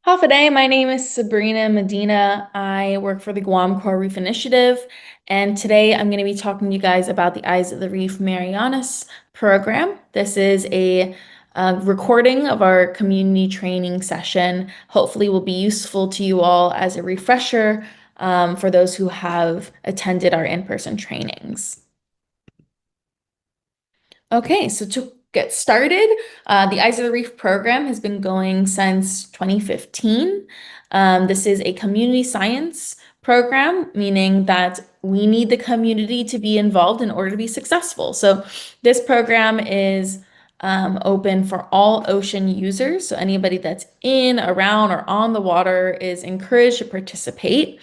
Day. My name is Sabrina Medina. I work for the Guam Coral Reef Initiative, and today I'm going to be talking to you guys about the Eyes of the Reef Marianas program. This is a recording of our community training session. Hopefully, will be useful to you all as a refresher for those who have attended our in-person trainings. Okay, so to get started, the Eyes of the Reef program has been going since 2015. This is a community science program, meaning that we need the community to be involved in order to be successful. So this program is open for all ocean users. So anybody that's in, around, or on the water is encouraged to participate.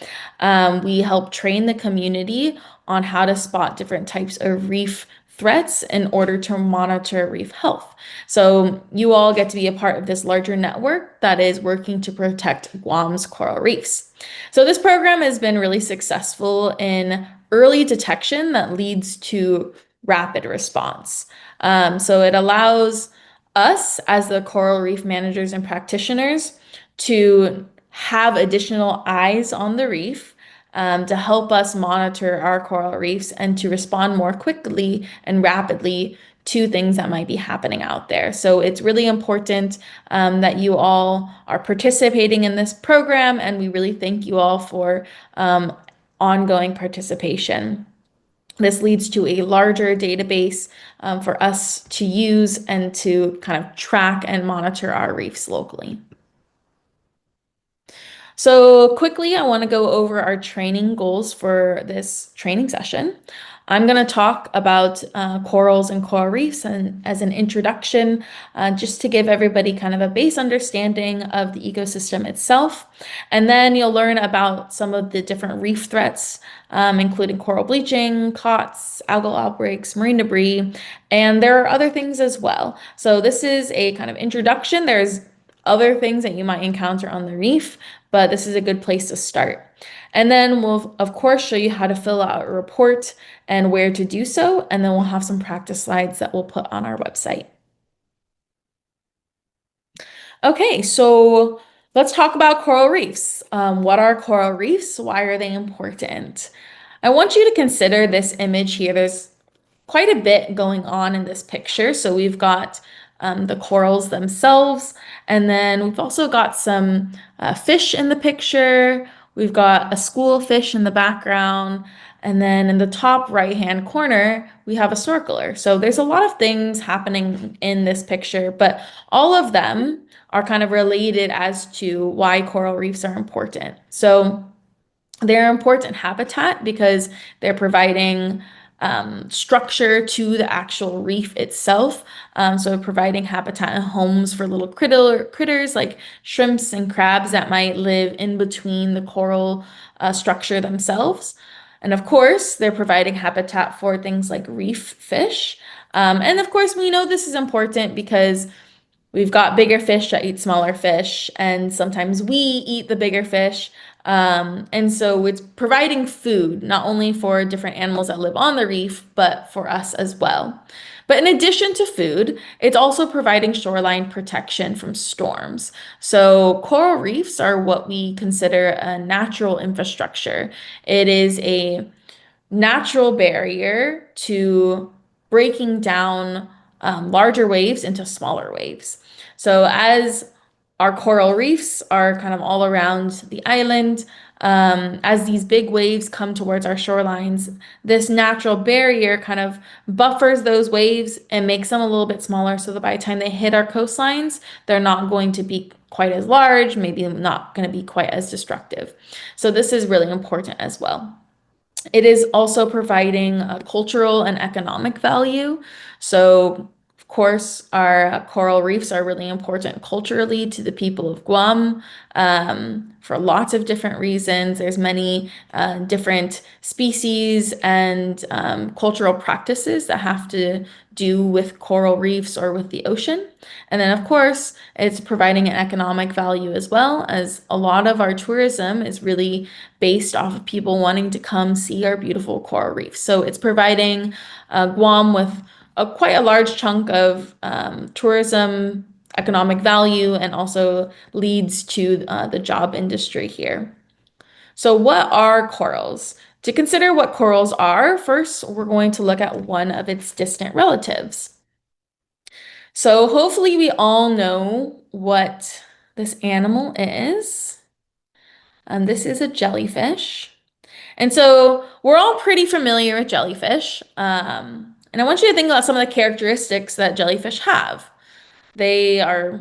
We help train the community on how to spot different types of reef threats in order to monitor reef health. So you all get to be a part of this larger network that is working to protect Guam's coral reefs. So this program has been really successful in early detection that leads to rapid response. So it allows us as the coral reef managers and practitioners to have additional eyes on the reef to help us monitor our coral reefs and to respond more quickly and rapidly to things that might be happening out there. So it's really important that you all are participating in this program, and we really thank you all for ongoing participation. This leads to a larger database for us to use and to kind of track and monitor our reefs locally. So quickly, I want to go over our training goals for this training session. I'm going to talk about corals and coral reefs and as an introduction, just to give everybody kind of a base understanding of the ecosystem itself. And then you'll learn about some of the different reef threats, including coral bleaching, COTS, algal outbreaks, marine debris, and there are other things as well. So this is a kind of introduction. There's other things that you might encounter on the reef, but this is a good place to start. And then we'll, of course, show you how to fill out a report and where to do so. And then we'll have some practice slides that we'll put on our website. Okay, so let's talk about coral reefs. What are coral reefs? Why are they important? I want you to consider this image here. There's quite a bit going on in this picture. So we've got the corals themselves, and then we've also got some fish in the picture. We've got a school of fish in the background, and then in the top right-hand corner, we have a snorkeler. So there's a lot of things happening in this picture, but all of them are kind of related as to why coral reefs are important. So they're important habitat because they're providing structure to the actual reef itself. So providing habitat and homes for little critters like shrimps and crabs that might live in between the coral structure themselves. And of course, they're providing habitat for things like reef fish. And of course, we know this is important because we've got bigger fish that eat smaller fish, and sometimes we eat the bigger fish. And so it's providing food not only for different animals that live on the reef, but for us as well. But in addition to food, it's also providing shoreline protection from storms. So coral reefs are what we consider a natural infrastructure. It is a natural barrier to breaking down larger waves into smaller waves. So as our coral reefs are kind of all around the island, as these big waves come towards our shorelines, this natural barrier kind of buffers those waves and makes them a little bit smaller so that by the time they hit our coastlines, they're not going to be quite as large, maybe not going to be quite as destructive. So this is really important as well. It is also providing a cultural and economic value. So, of course, our coral reefs are really important culturally to the people of Guam for lots of different reasons. There's many different species and cultural practices that have to do with coral reefs or with the ocean. And then, of course, it's providing an economic value as well, as a lot of our tourism is really based off of people wanting to come see our beautiful coral reefs. So it's providing Guam with quite a large chunk of tourism economic value and also leads to the job industry here. So what are corals? To consider what corals are, first we're going to look at one of its distant relatives. So hopefully we all know what this animal is. This is a jellyfish. And so we're all pretty familiar with jellyfish. And I want you to think about some of the characteristics that jellyfish have. They are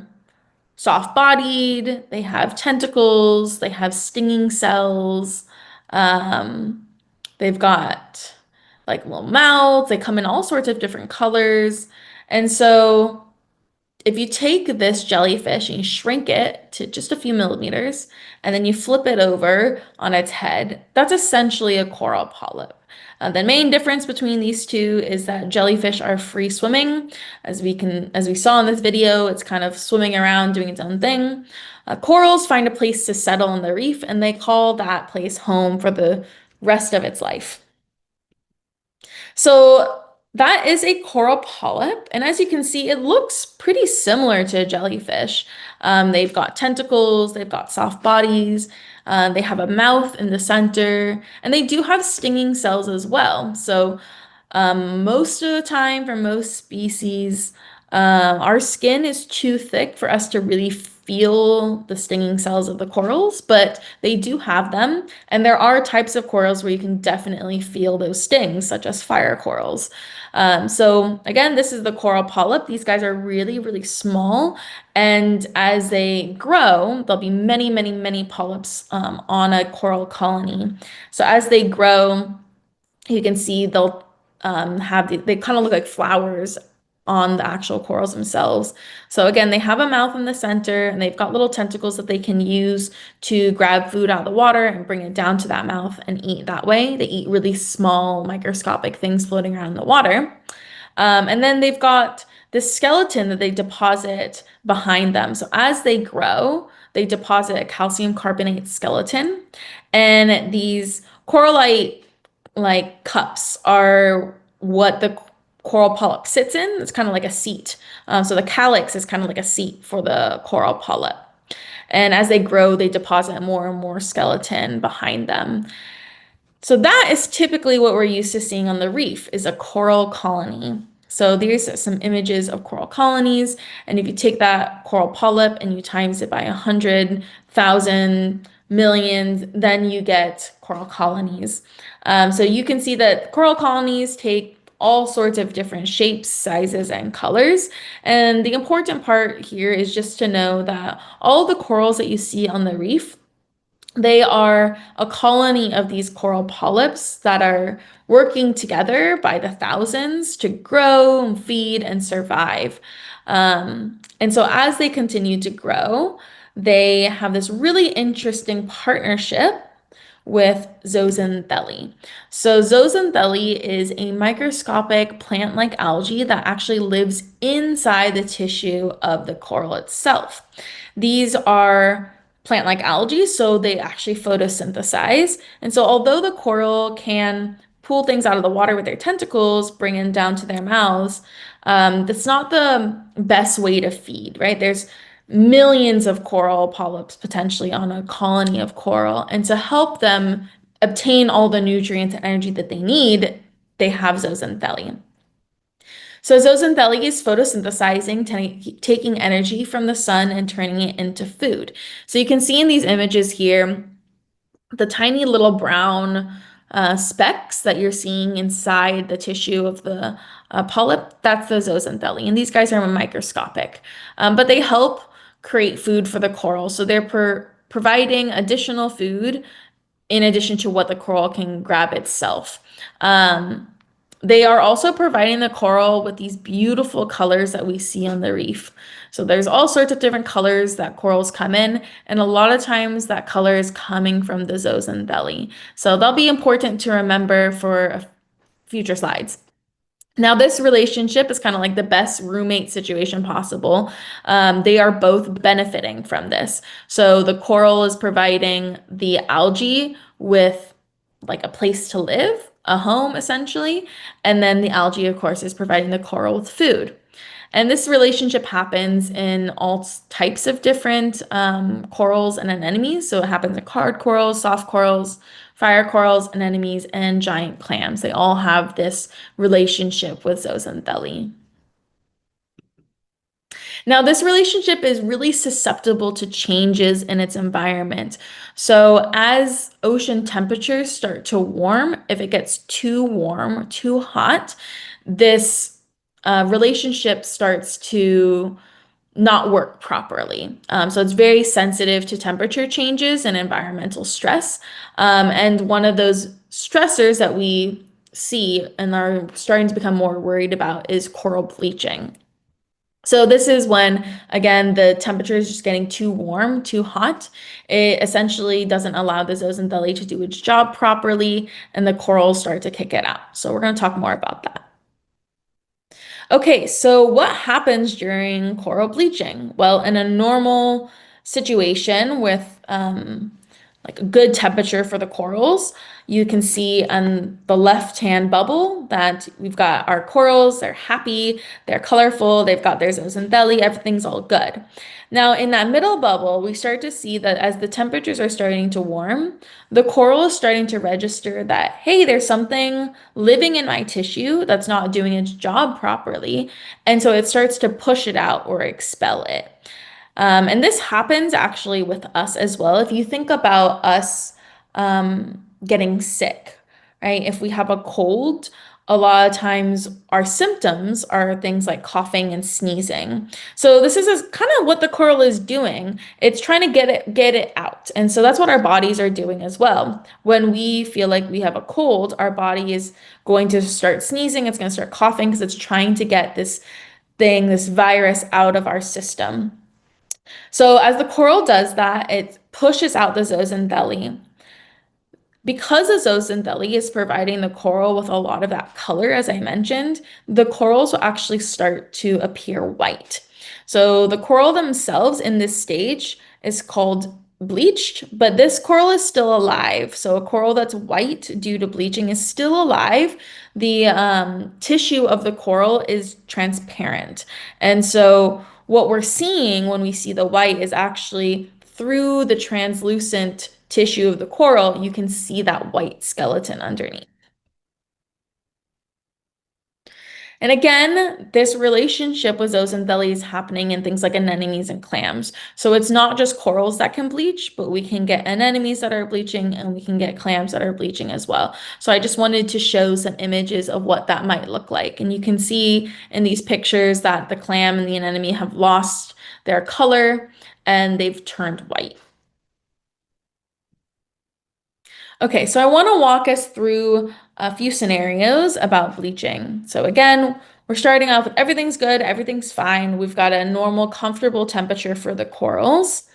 soft-bodied, they have tentacles, they have stinging cells, um, they've got like little mouths, they come in all sorts of different colors. And so if you take this jellyfish and you shrink it to just a few millimeters, and then you flip it over on its head, that's essentially a coral polyp. The main difference between these two is that jellyfish are free swimming. As we saw in this video, it's kind of swimming around doing its own thing. Corals find a place to settle in the reef, and they call that place home for the rest of its life. So that is a coral polyp, and as you can see, it looks pretty similar to a jellyfish. They've got tentacles, they've got soft bodies, they have a mouth in the center, and they do have stinging cells as well. So most of the time, for most species, our skin is too thick for us to really feel the stinging cells of the corals, but they do have them. And there are types of corals where you can definitely feel those stings, such as fire corals. So again, this is the coral polyp. These guys are really, really small. And as they grow, there'll be many, many, many polyps on a coral colony. So as they grow, you can see they'll they kind of look like flowers on the actual corals themselves. So again, they have a mouth in the center and they've got little tentacles that they can use to grab food out of the water and bring it down to that mouth and eat that way. They eat really small microscopic things floating around in the water. And then they've got this skeleton that they deposit behind them. So as they grow, they deposit a calcium carbonate skeleton. And these coralite like cups are what the coral polyp sits in. It's kind of like a seat. So the calyx is kind of like a seat for the coral polyp. And as they grow, they deposit more and more skeleton behind them. So that is typically what we're used to seeing on the reef is a coral colony. So these are some images of coral colonies. And if you take that coral polyp and you times it by 100,000 millions, then you get coral colonies. So you can see that coral colonies take all sorts of different shapes, sizes, and colors. And the important part here is just to know that all the corals that you see on the reef, they are a colony of these coral polyps that are working together by the thousands to grow and feed and survive. And so as they continue to grow, they have this really interesting partnership with zooxanthellae. So zooxanthellae is a microscopic plant-like algae that actually lives inside the tissue of the coral itself. These are plant-like algae, so they actually photosynthesize. And so although the coral can pull things out of the water with their tentacles, bring it down to their mouths, that's not the best way to feed, right? There's millions of coral polyps potentially on a colony of coral. And to help them obtain all the nutrients and energy that they need, they have zooxanthellae. So zooxanthellae is photosynthesizing, taking energy from the sun and turning it into food. So you can see in these images here, the tiny little brown specks that you're seeing inside the tissue of the polyp, that's the zooxanthellae. And these guys are microscopic, but they help create food for the coral. So they're providing additional food in addition to what the coral can grab itself. They are also providing the coral with these beautiful colors that we see on the reef. So there's all sorts of different colors that corals come in, and a lot of times that color is coming from the zooxanthellae. So they'll be important to remember for future slides. Now, this relationship is kind of like the best roommate situation possible. They are both benefiting from this. So the coral is providing the algae with like a place to live, a home essentially. And then the algae, of course, is providing the coral with food. And this relationship happens in all types of different corals and anemones. So it happens in hard corals, soft corals, fire corals, anemones, and giant clams. They all have this relationship with zooxanthellae. Now, this relationship is really susceptible to changes in its environment. So, as ocean temperatures start to warm, if it gets too warm, too hot, this relationship starts to not work properly. So it's very sensitive to temperature changes and environmental stress. And one of those stressors that we see and are starting to become more worried about is coral bleaching. So this is when, again, the temperature is just getting too warm, too hot. It essentially doesn't allow the zooxanthellae to do its job properly, and the corals start to kick it out. So we're going to talk more about that. Okay, so what happens during coral bleaching? Well, in a normal situation with like a good temperature for the corals, you can see on the left-hand bubble that we've got our corals, they're happy, they're colorful, they've got their zooxanthellae, everything's all good. Now, in that middle bubble, we start to see that as the temperatures are starting to warm, the coral is starting to register that, hey, there's something living in my tissue that's not doing its job properly. And so it starts to push it out or expel it. And this happens actually with us as well. If you think about us getting sick, right? If we have a cold, a lot of times our symptoms are things like coughing and sneezing. So this is kind of what the coral is doing. It's trying to get it out. And so that's what our bodies are doing as well. When we feel like we have a cold, our body is going to start sneezing, it's going to start coughing because it's trying to get this thing, this virus out of our system. So as the coral does that, it pushes out the zooxanthellae. Because the zooxanthellae is providing the coral with a lot of that color, as I mentioned, the corals will actually start to appear white. So the coral themselves in this stage is called bleached, but this coral is still alive. So a coral that's white due to bleaching is still alive. The tissue of the coral is transparent. And so what we're seeing when we see the white is actually through the translucent tissue of the coral, you can see that white skeleton underneath. And again, this relationship with zooxanthellae is happening in things like anemones and clams. So it's not just corals that can bleach, but we can get anemones that are bleaching and we can get clams that are bleaching as well. So I just wanted to show some images of what that might look like. And you can see in these pictures that the clam and the anemone have lost their color and they've turned white. Okay, so I want to walk us through a few scenarios about bleaching. So again, we're starting off with everything's good, everything's fine. We've got a normal, comfortable temperature for the corals.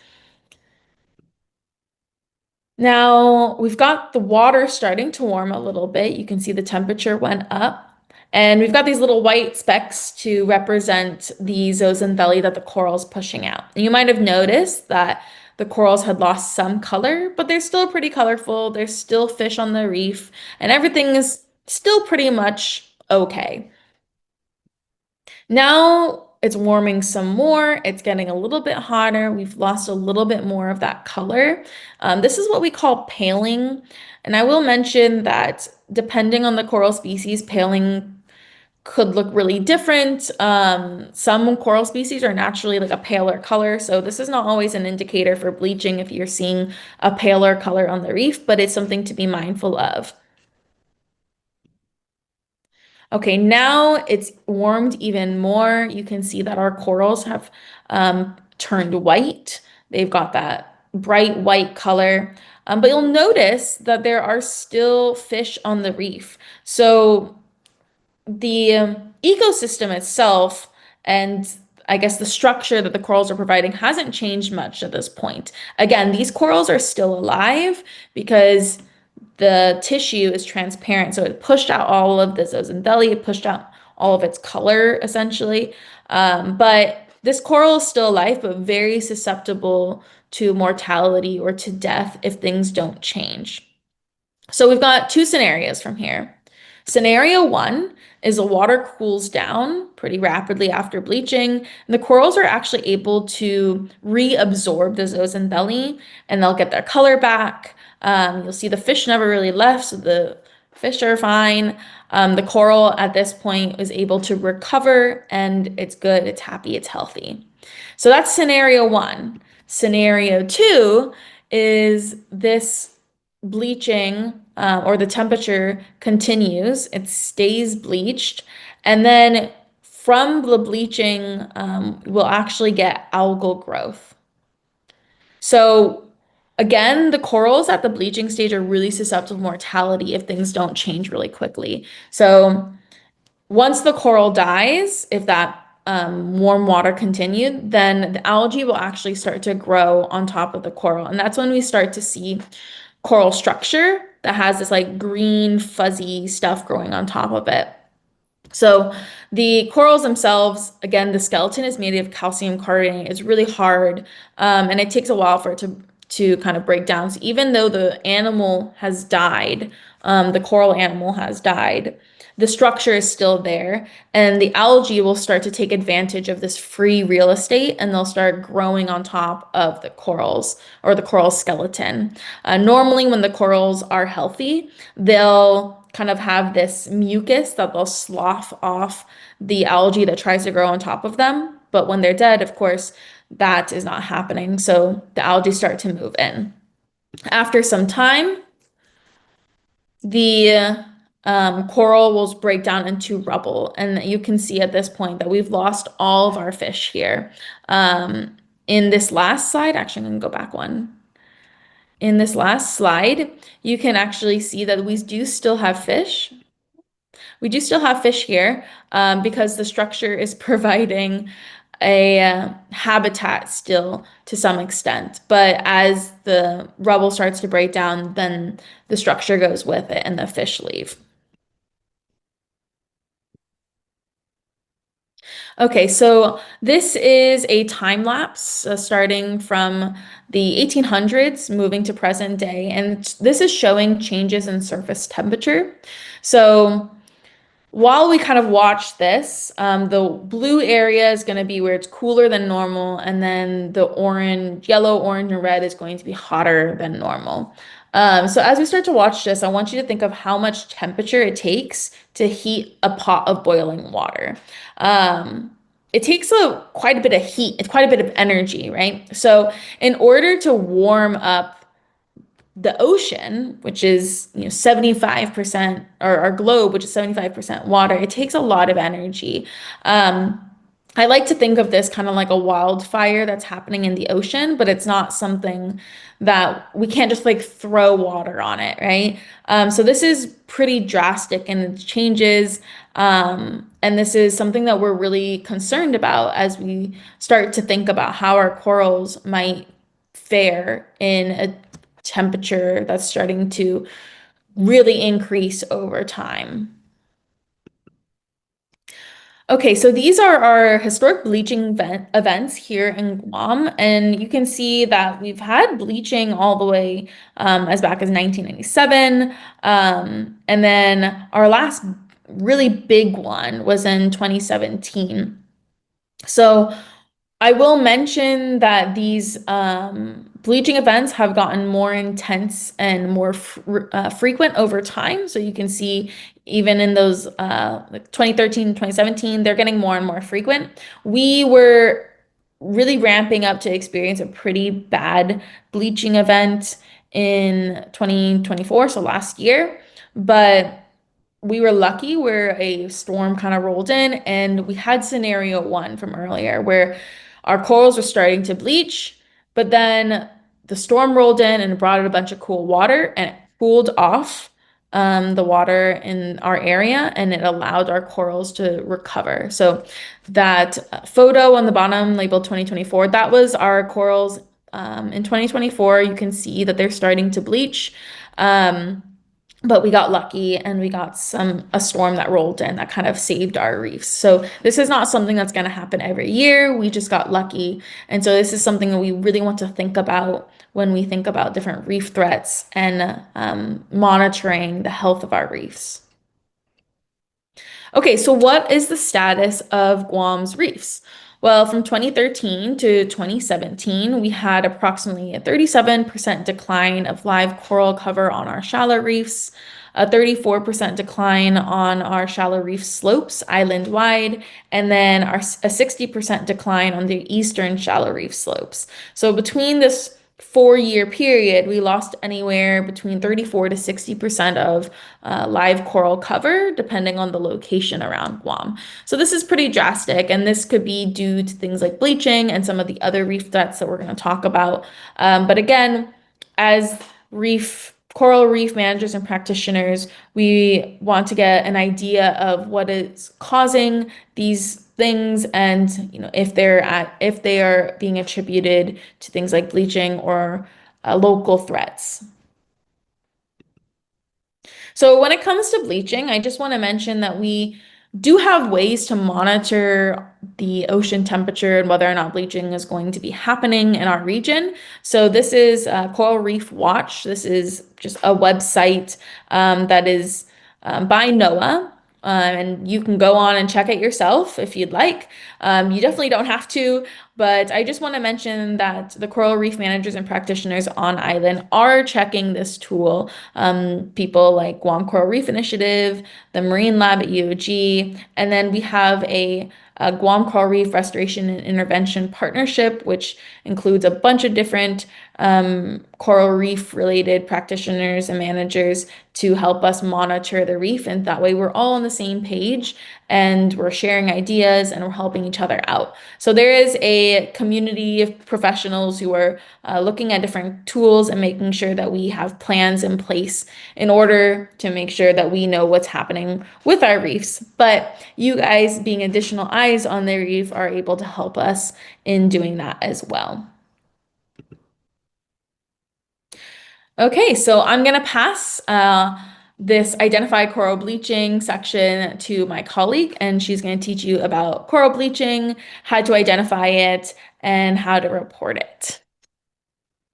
Now we've got the water starting to warm a little bit. You can see the temperature went up. And we've got these little white specks to represent the zooxanthellae that the coral's pushing out. And you might have noticed that the corals had lost some color, but they're still pretty colorful. There's still fish on the reef, and everything is still pretty much okay. Now it's warming some more. It's getting a little bit hotter. We've lost a little bit more of that color. This is what we call paling. And I will mention that depending on the coral species, paling could look really different. Some coral species are naturally like a paler color, so this is not always an indicator for bleaching if you're seeing a paler color on the reef, but it's something to be mindful of. Okay, now it's warmed even more. You can see that our corals have turned white. They've got that bright white color. But you'll notice that there are still fish on the reef. So the ecosystem itself and I guess the structure that the corals are providing hasn't changed much at this point. Again, these corals are still alive because the tissue is transparent. So it pushed out all of the zooxanthellae, it pushed out all of its color essentially. But this coral is still alive, but very susceptible to mortality or to death if things don't change. So we've got two scenarios from here. Scenario one is the water cools down pretty rapidly after bleaching, and the corals are actually able to reabsorb the ozone belly and they'll get their color back. You'll see the fish never really left, so the fish are fine. The coral at this point is able to recover and it's good, it's happy, it's healthy. So that's scenario one. Scenario two is this bleaching or the temperature continues, it stays bleached, and then from the bleaching, we'll actually get algal growth. So again, the corals at the bleaching stage are really susceptible to mortality if things don't change really quickly. So once the coral dies, if that warm water continued, then the algae will actually start to grow on top of the coral. And that's when we start to see coral structure that has this like green, fuzzy stuff growing on top of it. So the corals themselves, again, the skeleton is made of calcium carbonate. It's really hard, and it takes a while for it to kind of break down. So even though the animal has died, the coral animal has died, the structure is still there, and the algae will start to take advantage of this free real estate, and they'll start growing on top of the corals or the coral skeleton. Normally, when the corals are healthy, they'll kind of have this mucus that they'll slough off the algae that tries to grow on top of them. But when they're dead, of course, that is not happening. So the algae start to move in. After some time, the coral will break down into rubble. And you can see at this point that we've lost all of our fish here. In this last slide, actually, I'm going to go back one. In this last slide, you can actually see that we do still have fish. We do still have fish here because the structure is providing a habitat still to some extent. But as the rubble starts to break down, then the structure goes with it and the fish leave. Okay, so this is a time lapse starting from the 1800s moving to present day, and this is showing changes in surface temperature. So while we kind of watch this, the blue area is going to be where it's cooler than normal, and then the orange, yellow, orange, and red is going to be hotter than normal. So as we start to watch this, I want you to think of how much temperature it takes to heat a pot of boiling water. It takes quite a bit of heat, it's quite a bit of energy, right? So in order to warm up the ocean, which is 75%, or our globe, which is 75% water, it takes a lot of energy. Um, I like to think of this kind of like a wildfire that's happening in the ocean, but it's not something that we can't just like throw water on it, right? So this is pretty drastic in its changes. And this is something that we're really concerned about as we start to think about how our corals might fare in a temperature that's starting to really increase over time. Okay, so these are our historic bleaching events here in Guam, and you can see that we've had bleaching all the way as back as 1997, and then our last really big one was in 2017. So I will mention that these bleaching events have gotten more intense and more frequent over time. So you can see even in those like 2013, 2017, they're getting more and more frequent. We were really ramping up to experience a pretty bad bleaching event in 2024, so last year. But we were lucky where a storm kind of rolled in and we had scenario one from earlier where our corals were starting to bleach, but then the storm rolled in and brought in a bunch of cool water and it cooled off the water in our area and it allowed our corals to recover. So that photo on the bottom labeled 2024, that was our corals in 2024. You can see that they're starting to bleach. But we got lucky and we got a storm that rolled in that kind of saved our reefs. So this is not something that's going to happen every year. We just got lucky. And so this is something that we really want to think about when we think about different reef threats and monitoring the health of our reefs. Okay, so what is the status of Guam's reefs? Well, from 2013 to 2017, we had approximately a 37% decline of live coral cover on our shallow reefs, a 34% decline on our shallow reef slopes island wide, and then a 60% decline on the eastern shallow reef slopes. So between this 4 year period, we lost anywhere between 34 to 60% of live coral cover, depending on the location around Guam. So this is pretty drastic, and this could be due to things like bleaching and some of the other reef threats that we're going to talk about. But again, as coral reef managers and practitioners, we want to get an idea of what is causing these things and if they are being attributed to things like bleaching or local threats. So when it comes to bleaching, I just want to mention that we do have ways to monitor the ocean temperature and whether or not bleaching is going to be happening in our region. So this is Coral Reef Watch. This is just a website that is by NOAA. And you can go on and check it yourself if you'd like. You definitely don't have to, but I just want to mention that the coral reef managers and practitioners on island are checking this tool. People like Guam Coral Reef Initiative, the Marine Lab at UOG, and then we have a Guam Coral Reef Restoration and Intervention Partnership, which includes a bunch of different coral reef related practitioners and managers to help us monitor the reef. And that way we're all on the same page and we're sharing ideas and we're helping each other out. So there is a community of professionals who are looking at different tools and making sure that we have plans in place in order to make sure that we know what's happening with our reefs. But you guys, being additional eyes on the reef, are able to help us in doing that as well. Okay, so I'm going to pass this identify coral bleaching section to my colleague, and she's going to teach you about coral bleaching, how to identify it, and how to report it.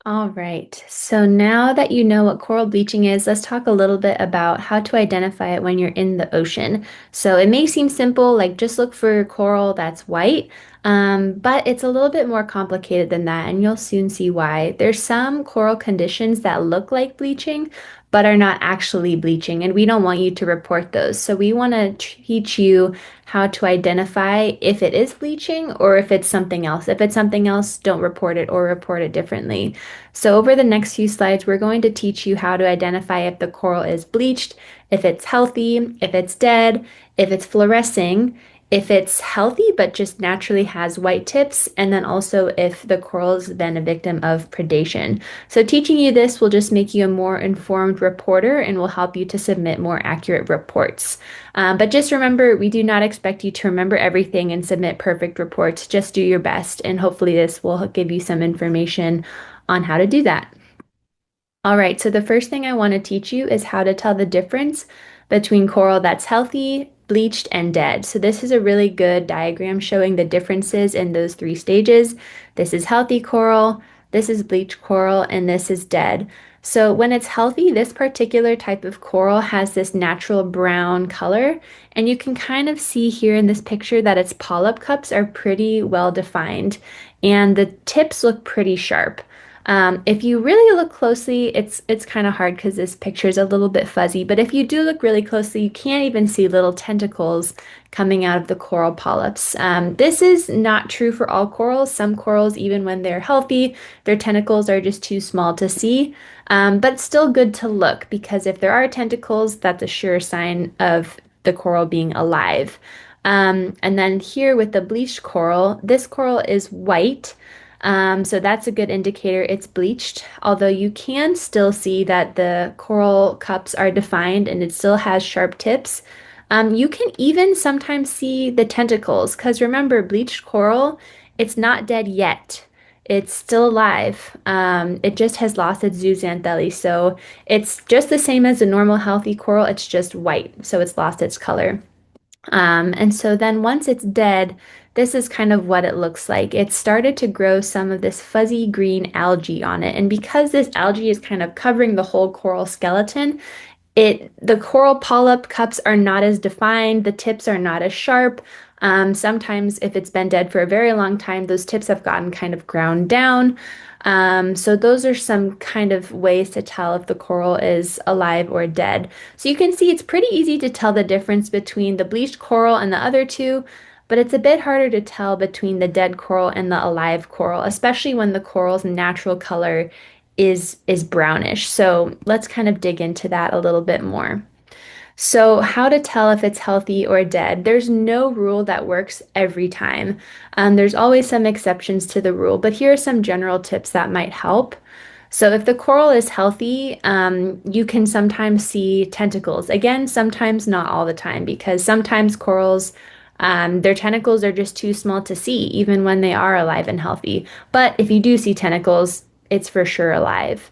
All right. So now that you know what coral bleaching is, let's talk a little bit about how to identify it when you're in the ocean. So it may seem simple, like just look for coral that's white, but it's a little bit more complicated than that, and you'll soon see why. There's some coral conditions that look like bleaching, but are not actually bleaching, and we don't want you to report those. So we want to teach you how to identify if it is bleaching or if it's something else. If it's something else, don't report it or report it differently. So over the next few slides, we're going to teach you how to identify if the coral is bleached, if it's healthy, if it's dead, if it's fluorescing, if it's healthy but just naturally has white tips, and then also if the coral's been a victim of predation. So teaching you this will just make you a more informed reporter and will help you to submit more accurate reports. But just remember, we do not expect you to remember everything and submit perfect reports. Just do your best, and hopefully this will give you some information on how to do that. All right, so the first thing I want to teach you is how to tell the difference between coral that's healthy, bleached, and dead. So this is a really good diagram showing the differences in those three stages. This is healthy coral, this is bleached coral, and this is dead. So when it's healthy, this particular type of coral has this natural brown color, and you can kind of see here in this picture that its polyp cups are pretty well defined, and the tips look pretty sharp. If you really look closely, it's kind of hard because this picture is a little bit fuzzy, but if you do look really closely, you can't even see little tentacles coming out of the coral polyps. This is not true for all corals. Some corals, even when they're healthy, their tentacles are just too small to see, but still good to look because if there are tentacles, that's a sure sign of the coral being alive. And then here with the bleached coral, this coral is white. So that's a good indicator it's bleached, although you can still see that the coral cups are defined and it still has sharp tips. You can even sometimes see the tentacles, because remember, bleached coral, it's not dead yet. It's still alive. It just has lost its zooxanthellae, so it's just the same as a normal healthy coral, it's just white, so it's lost its color. And so then once it's dead, this is kind of what it looks like. It started to grow some of this fuzzy green algae on it. And because this algae is kind of covering the whole coral skeleton, The coral polyp cups are not as defined, the tips are not as sharp. Sometimes if it's been dead for a very long time, those tips have gotten kind of ground down. So those are some kind of ways to tell if the coral is alive or dead. So you can see it's pretty easy to tell the difference between the bleached coral and the other two, but it's a bit harder to tell between the dead coral and the alive coral, especially when the coral's natural color is brownish. So let's kind of dig into that a little bit more. So, how to tell if it's healthy or dead? There's no rule that works every time. There's always some exceptions to the rule, but here are some general tips that might help. So, if the coral is healthy, you can sometimes see tentacles. Again, sometimes not all the time, because sometimes corals, their tentacles are just too small to see, even when they are alive and healthy. But if you do see tentacles, it's for sure alive.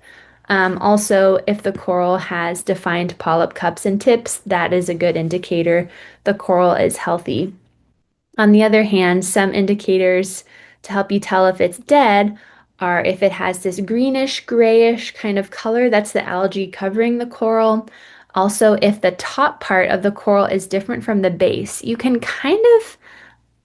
Also, if the coral has defined polyp cups and tips, that is a good indicator the coral is healthy. On the other hand, some indicators to help you tell if it's dead are if it has this greenish, grayish kind of color, that's the algae covering the coral. Also, if the top part of the coral is different from the base, you can kind of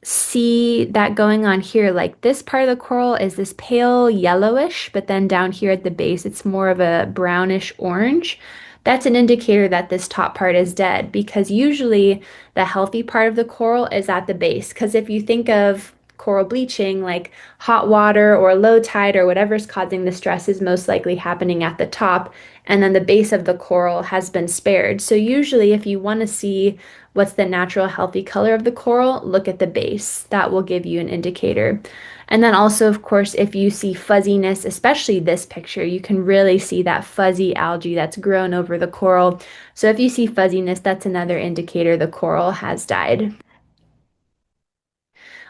see that going on here. Like this part of the coral is this pale yellowish, but then down here at the base, it's more of a brownish orange. That's an indicator that this top part is dead because usually the healthy part of the coral is at the base. Because if you think of coral bleaching, like hot water or low tide or whatever's causing the stress is most likely happening at the top, and then the base of the coral has been spared. So usually if you want to see what's the natural healthy color of the coral, look at the base. That will give you an indicator. And then also, of course, if you see fuzziness, especially this picture, you can really see that fuzzy algae that's grown over the coral. So if you see fuzziness, that's another indicator the coral has died.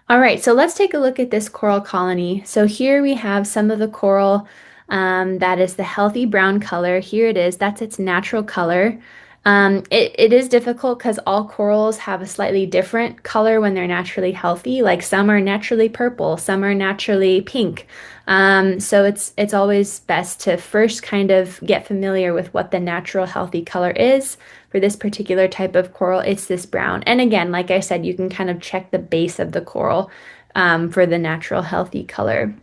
All right, so let's take a look at this coral colony. So here we have some of the coral that is the healthy brown color. Here it is, that's its natural color. It is difficult because all corals have a slightly different color when they're naturally healthy. Like some are naturally purple, some are naturally pink. So it's always best to first kind of get familiar with what the natural healthy color is. For this particular type of coral, it's this brown. And again, like I said, you can kind of check the base of the coral for the natural healthy color.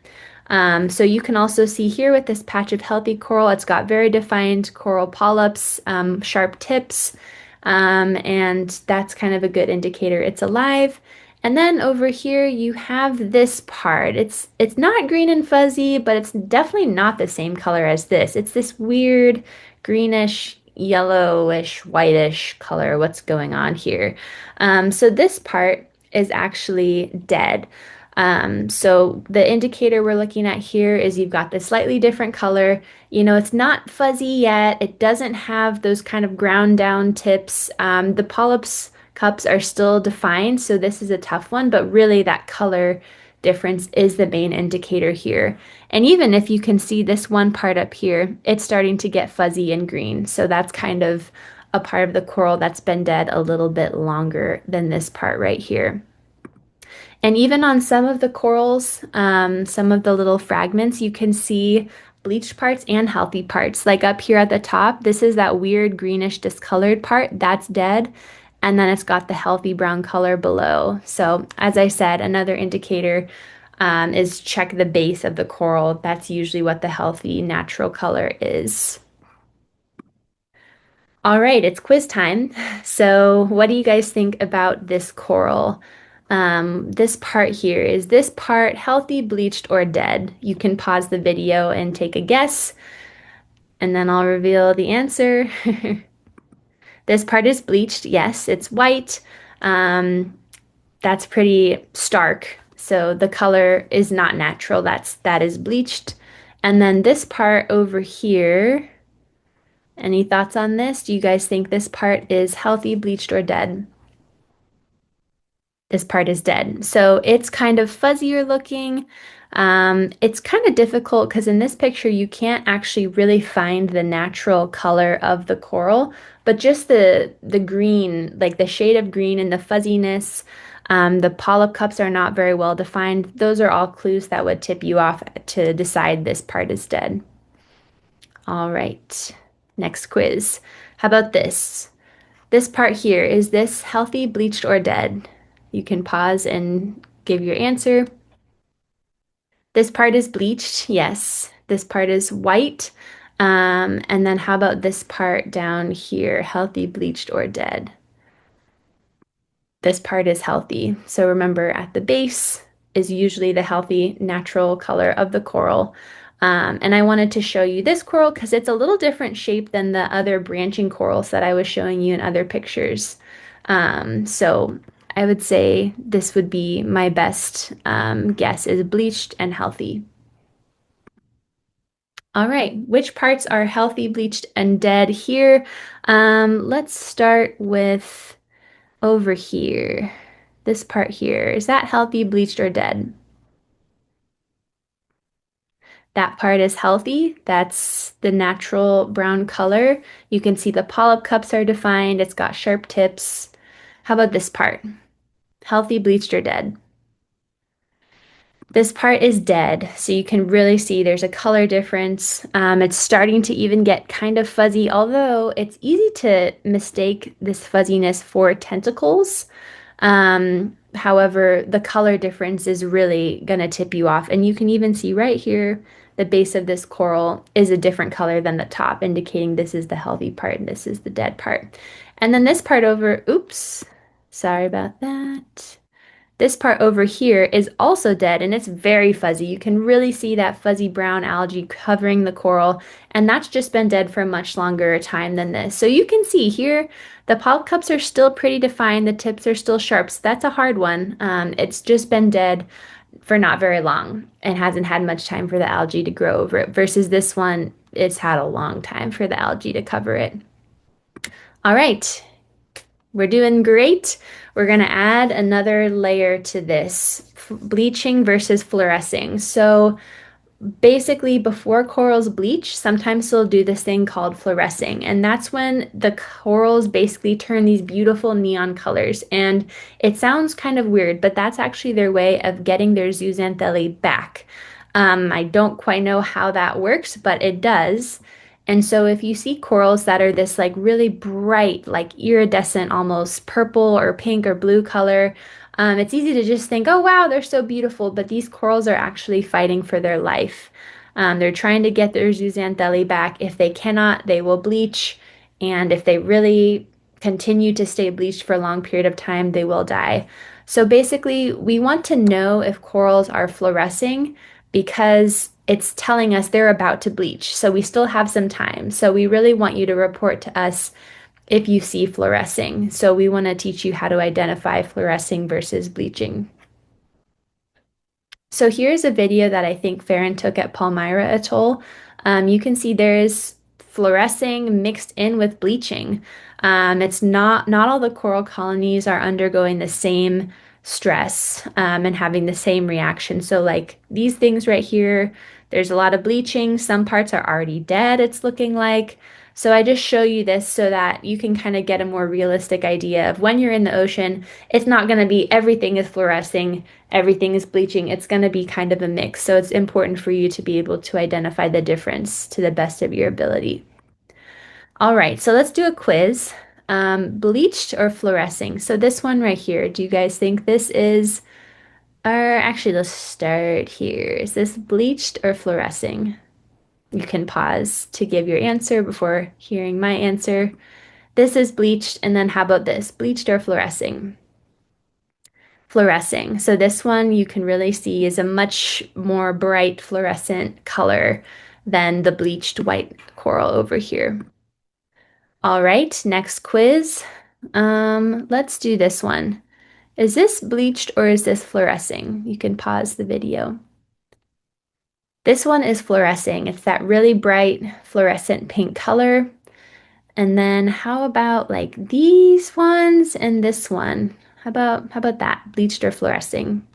So you can also see here with this patch of healthy coral, it's got very defined coral polyps, sharp tips, and that's kind of a good indicator it's alive. And then over here you have this part. It's not green and fuzzy, but it's definitely not the same color as this. It's this weird greenish, yellowish, whitish color. What's going on here? So this part is actually dead. So the indicator we're looking at here is you've got this slightly different color. You know, it's not fuzzy yet. It doesn't have those kind of ground down tips. The polyps cups are still defined, so this is a tough one, but really that color difference is the main indicator here. And even if you can see this one part up here, it's starting to get fuzzy and green. So that's kind of a part of the coral that's been dead a little bit longer than this part right here. And even on some of the corals, some of the little fragments, you can see bleached parts and healthy parts. Like up here at the top, this is that weird greenish discolored part that's dead. And then it's got the healthy brown color below. So, as I said, another indicator is check the base of the coral. That's usually what the healthy natural color is. All right, it's quiz time. So, what do you guys think about this coral? This part here, is this part healthy, bleached, or dead? You can pause the video and take a guess, and then I'll reveal the answer. This part is bleached. Yes, it's white. Um, that's pretty stark. So the color is not natural. That is bleached. And then this part over here, any thoughts on this? Do you guys think this part is healthy, bleached, or dead? This part is dead. So it's kind of fuzzier looking. It's kind of difficult because in this picture you can't actually really find the natural color of the coral, but just the green, like the shade of green and the fuzziness. The polyp cups are not very well defined. Those are all clues that would tip you off to decide this part is dead. All right. Next quiz. How about this? This part here, is this healthy, bleached, or dead? You can pause and give your answer. This part is bleached, yes. This part is white. And then how about this part down here, healthy, bleached, or dead? This part is healthy. So remember, at the base is usually the healthy, natural color of the coral. And I wanted to show you this coral because it's a little different shape than the other branching corals that I was showing you in other pictures. So I would say this would be my best guess is bleached and healthy. All right, which parts are healthy, bleached, and dead here? Let's start with over here. This part here, is that healthy, bleached, or dead? That part is healthy. That's the natural brown color. You can see the polyp cups are defined. It's got sharp tips. How about this part? Healthy, bleached, or dead? This part is dead, so you can really see there's a color difference. It's starting to even get kind of fuzzy, although it's easy to mistake this fuzziness for tentacles. However, the color difference is really going to tip you off. And you can even see right here, the base of this coral is a different color than the top, indicating this is the healthy part and this is the dead part. And then this part over, oops, sorry about that. This part over here is also dead and it's very fuzzy. You can really see that fuzzy brown algae covering the coral, and that's just been dead for a much longer time than this. So you can see here, the polyp cups are still pretty defined, the tips are still sharp, so that's a hard one. It's just been dead for not very long and hasn't had much time for the algae to grow over it, versus this one, it's had a long time for the algae to cover it. All right, we're doing great. We're going to add another layer to this, bleaching versus fluorescing. So basically, before corals bleach, sometimes they'll do this thing called fluorescing, and that's when the corals basically turn these beautiful neon colors. And it sounds kind of weird, but that's actually their way of getting their zooxanthellae back. I don't quite know how that works, but it does. And so if you see corals that are this like really bright, like iridescent, almost purple or pink or blue color, it's easy to just think, oh wow, they're so beautiful, but these corals are actually fighting for their life. They're trying to get their zooxanthellae back. If they cannot, they will bleach. And if they really continue to stay bleached for a long period of time, they will die. So basically, we want to know if corals are fluorescing because it's telling us they're about to bleach. So we still have some time. So we really want you to report to us if you see fluorescing. So we want to teach you how to identify fluorescing versus bleaching. So here's a video that I think Farron took at Palmyra Atoll. You can see there's fluorescing mixed in with bleaching. It's not all the coral colonies are undergoing the same stress and having the same reaction. So like these things right here, there's a lot of bleaching. Some parts are already dead, it's looking like. So I just show you this so that you can kind of get a more realistic idea of when you're in the ocean, it's not going to be everything is fluorescing, everything is bleaching. It's going to be kind of a mix. So it's important for you to be able to identify the difference to the best of your ability. All right, so let's do a quiz. Bleached or fluorescing? So this one right here, do you guys think this is, or actually let's start here. Is this bleached or fluorescing? You can pause to give your answer before hearing my answer. This is bleached, and then how about this? Bleached or fluorescing? Fluorescing. So this one you can really see is a much more bright fluorescent color than the bleached white coral over here. All right, next quiz. Let's do this one. Is this bleached or is this fluorescing? You can pause the video. This one is fluorescing. It's that really bright fluorescent pink color. And then how about like these ones and this one? How about that? Bleached or fluorescing?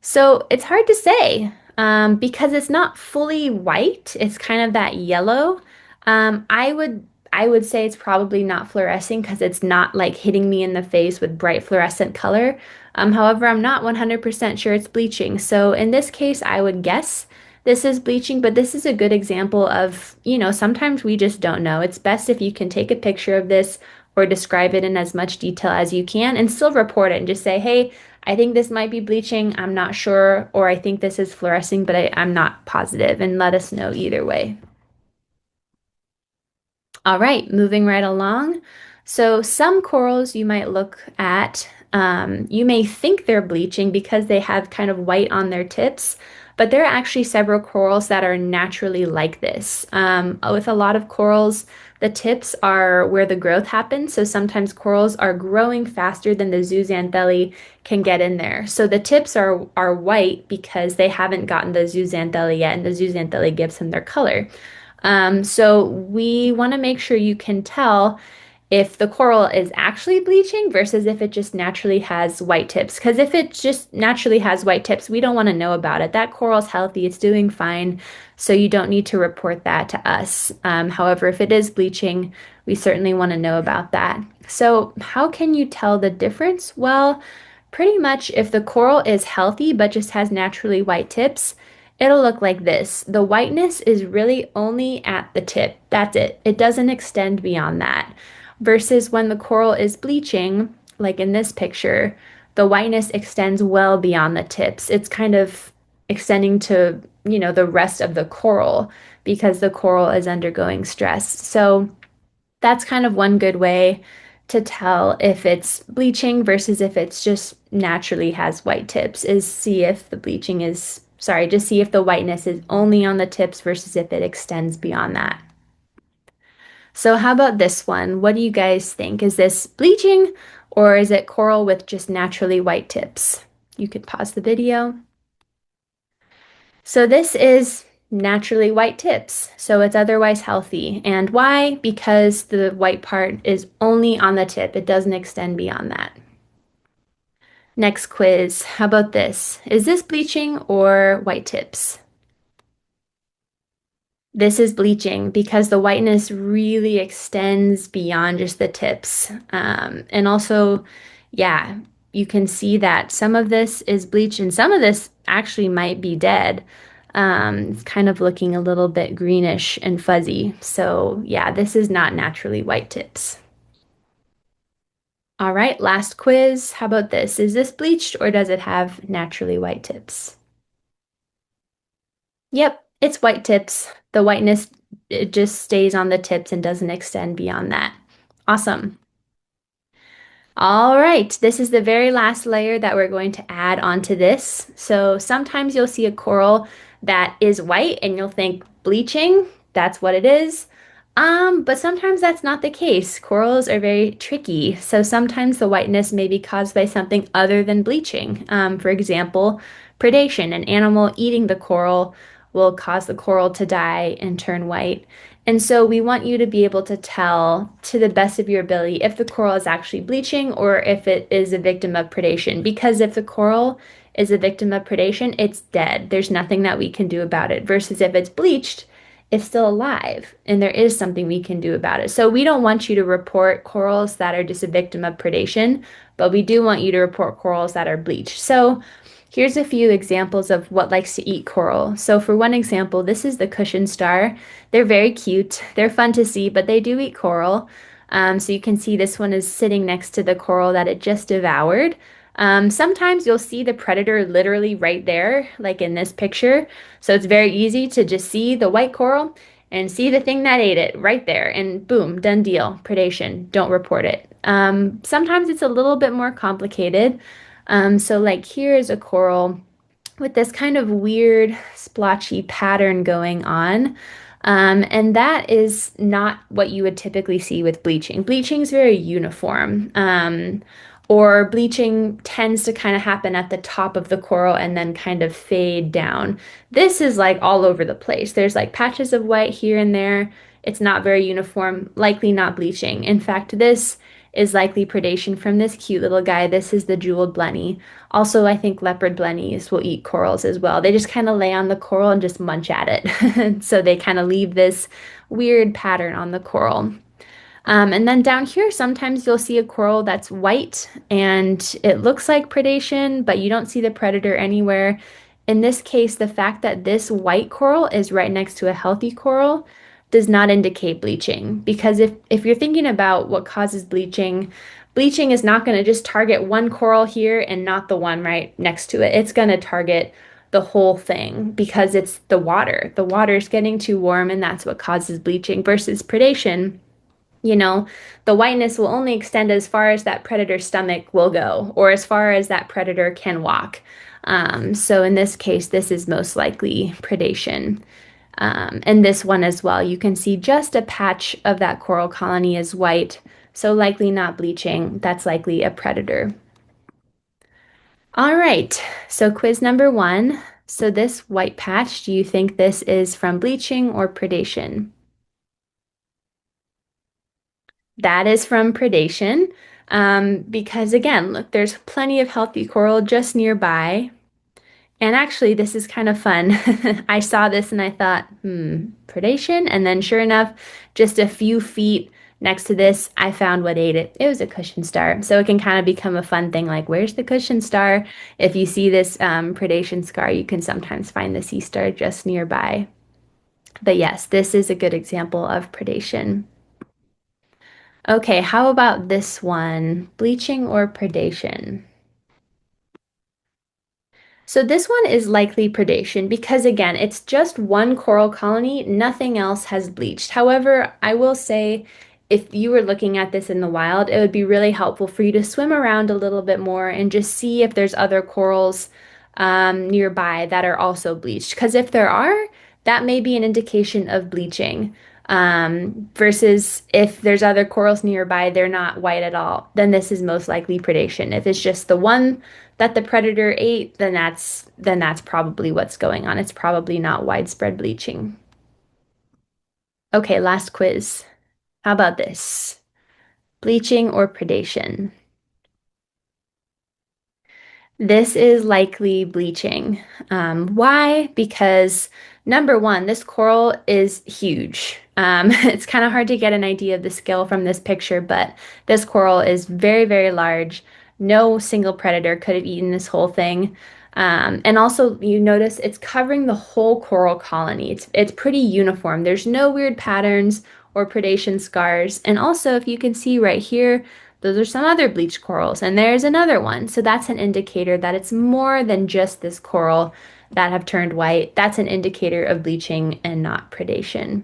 So it's hard to say because it's not fully white. It's kind of that yellow. I would say it's probably not fluorescing because it's not like hitting me in the face with bright fluorescent color. However, I'm not 100% sure it's bleaching. So in this case, I would guess this is bleaching, but this is a good example of, sometimes we just don't know. It's best if you can take a picture of this or describe it in as much detail as you can and still report it and just say, hey, I think this might be bleaching. I'm not sure. Or I think this is fluorescing, but I'm not positive, and let us know either way. All right, moving right along. So some corals you might look at, you may think they're bleaching because they have kind of white on their tips, but there are actually several corals that are naturally like this. With a lot of corals, the tips are where the growth happens. So sometimes corals are growing faster than the zooxanthellae can get in there. So the tips are white because they haven't gotten the zooxanthellae yet, and the zooxanthellae gives them their color. So we want to make sure you can tell if the coral is actually bleaching versus if it just naturally has white tips. Because if it just naturally has white tips, we don't want to know about it. That coral's healthy, it's doing fine, so you don't need to report that to us. However, if it is bleaching, we certainly want to know about that. So, how can you tell the difference? Well, pretty much if the coral is healthy but just has naturally white tips, it'll look like this. The whiteness is really only at the tip. That's it. It doesn't extend beyond that. Versus when the coral is bleaching, like in this picture, the whiteness extends well beyond the tips. It's kind of extending to, the rest of the coral because the coral is undergoing stress. So that's kind of one good way to tell if it's bleaching versus if it's just naturally has white tips, is see if the bleaching is, sorry, just see if the whiteness is only on the tips versus if it extends beyond that. So how about this one? What do you guys think? Is this bleaching or is it coral with just naturally white tips? You could pause the video. So this is naturally white tips, so it's otherwise healthy. And why? Because the white part is only on the tip. It doesn't extend beyond that. Next quiz. How about this? Is this bleaching or white tips? This is bleaching because the whiteness really extends beyond just the tips. And also, yeah, you can see that some of this is bleached and some of this actually might be dead. It's kind of looking a little bit greenish and fuzzy. So, yeah, this is not naturally white tips. All right, last quiz. How about this? Is this bleached or does it have naturally white tips? Yep, it's white tips. The whiteness, it just stays on the tips and doesn't extend beyond that. Awesome. All right, this is the very last layer that we're going to add onto this. So sometimes you'll see a coral that is white and you'll think bleaching, that's what it is. But sometimes that's not the case. Corals are very tricky, so sometimes the whiteness may be caused by something other than bleaching. For example, predation. An animal eating the coral will cause the coral to die and turn white. And so we want you to be able to tell to the best of your ability if the coral is actually bleaching or if it is a victim of predation. Because if the coral is a victim of predation, it's dead. There's nothing that we can do about it. Versus if it's bleached, it's still alive and there is something we can do about it. So we don't want you to report corals that are just a victim of predation, but we do want you to report corals that are bleached. So here's a few examples of what likes to eat coral. So for one example, this is the cushion star. They're very cute. They're fun to see, but they do eat coral. So you can see this one is sitting next to the coral that it just devoured. Sometimes you'll see the predator literally right there, like in this picture. So it's very easy to just see the white coral and see the thing that ate it right there, and boom, done deal. Predation, don't report it. Sometimes it's a little bit more complicated. So like here is a coral with this kind of weird splotchy pattern going on. And that is not what you would typically see with bleaching. Bleaching is very uniform. Or bleaching tends to kind of happen at the top of the coral and then kind of fade down. This is like all over the place. There's like patches of white here and there. It's not very uniform, likely not bleaching. In fact, this is likely predation from this cute little guy. This is the jeweled blenny. Also, I think leopard blennies will eat corals as well. They just kind of lay on the coral and just munch at it. So they kind of leave this weird pattern on the coral. And then down here, sometimes you'll see a coral that's white and it looks like predation, but you don't see the predator anywhere. In this case, the fact that this white coral is right next to a healthy coral does not indicate bleaching. Because if you're thinking about what causes bleaching, bleaching is not going to just target one coral here and not the one right next to it. It's going to target the whole thing because it's the water. The water's getting too warm, and that's what causes bleaching versus predation. You know, the whiteness will only extend as far as that predator's stomach will go, or as far as that predator can walk. So in this case, this is most likely predation. And this one as well, you can see just a patch of that coral colony is white, so likely not bleaching. That's likely a predator. All right, so quiz number one. So this white patch, do you think this is from bleaching or predation? That is from predation. Because again, look, there's plenty of healthy coral just nearby. And actually, this is kind of fun. I saw this and I thought, predation. And then sure enough, just a few feet next to this, I found what ate it. It was a cushion star. So it can kind of become a fun thing like, where's the cushion star? If you see this predation scar, you can sometimes find the sea star just nearby. But yes, this is a good example of predation. Okay, how about this one? Bleaching or predation? So this one is likely predation because again, it's just one coral colony, nothing else has bleached. However, I will say if you were looking at this in the wild, it would be really helpful for you to swim around a little bit more and just see if there's other corals nearby that are also bleached. Because if there are, that may be an indication of bleaching. Versus if there's other corals nearby, they're not white at all, then this is most likely predation. If it's just the one that the predator ate, then that's probably what's going on. It's probably not widespread bleaching. Okay, last quiz. How about this? Bleaching or predation? This is likely bleaching. Why? Because number one, this coral is huge. It's kind of hard to get an idea of the scale from this picture, but this coral is very, very large. No single predator could have eaten this whole thing. And also, you notice it's covering the whole coral colony. It's pretty uniform. There's no weird patterns or predation scars. And also, if you can see right here, those are some other bleached corals, and there's another one. So that's an indicator that it's more than just this coral that have turned white. That's an indicator of bleaching and not predation.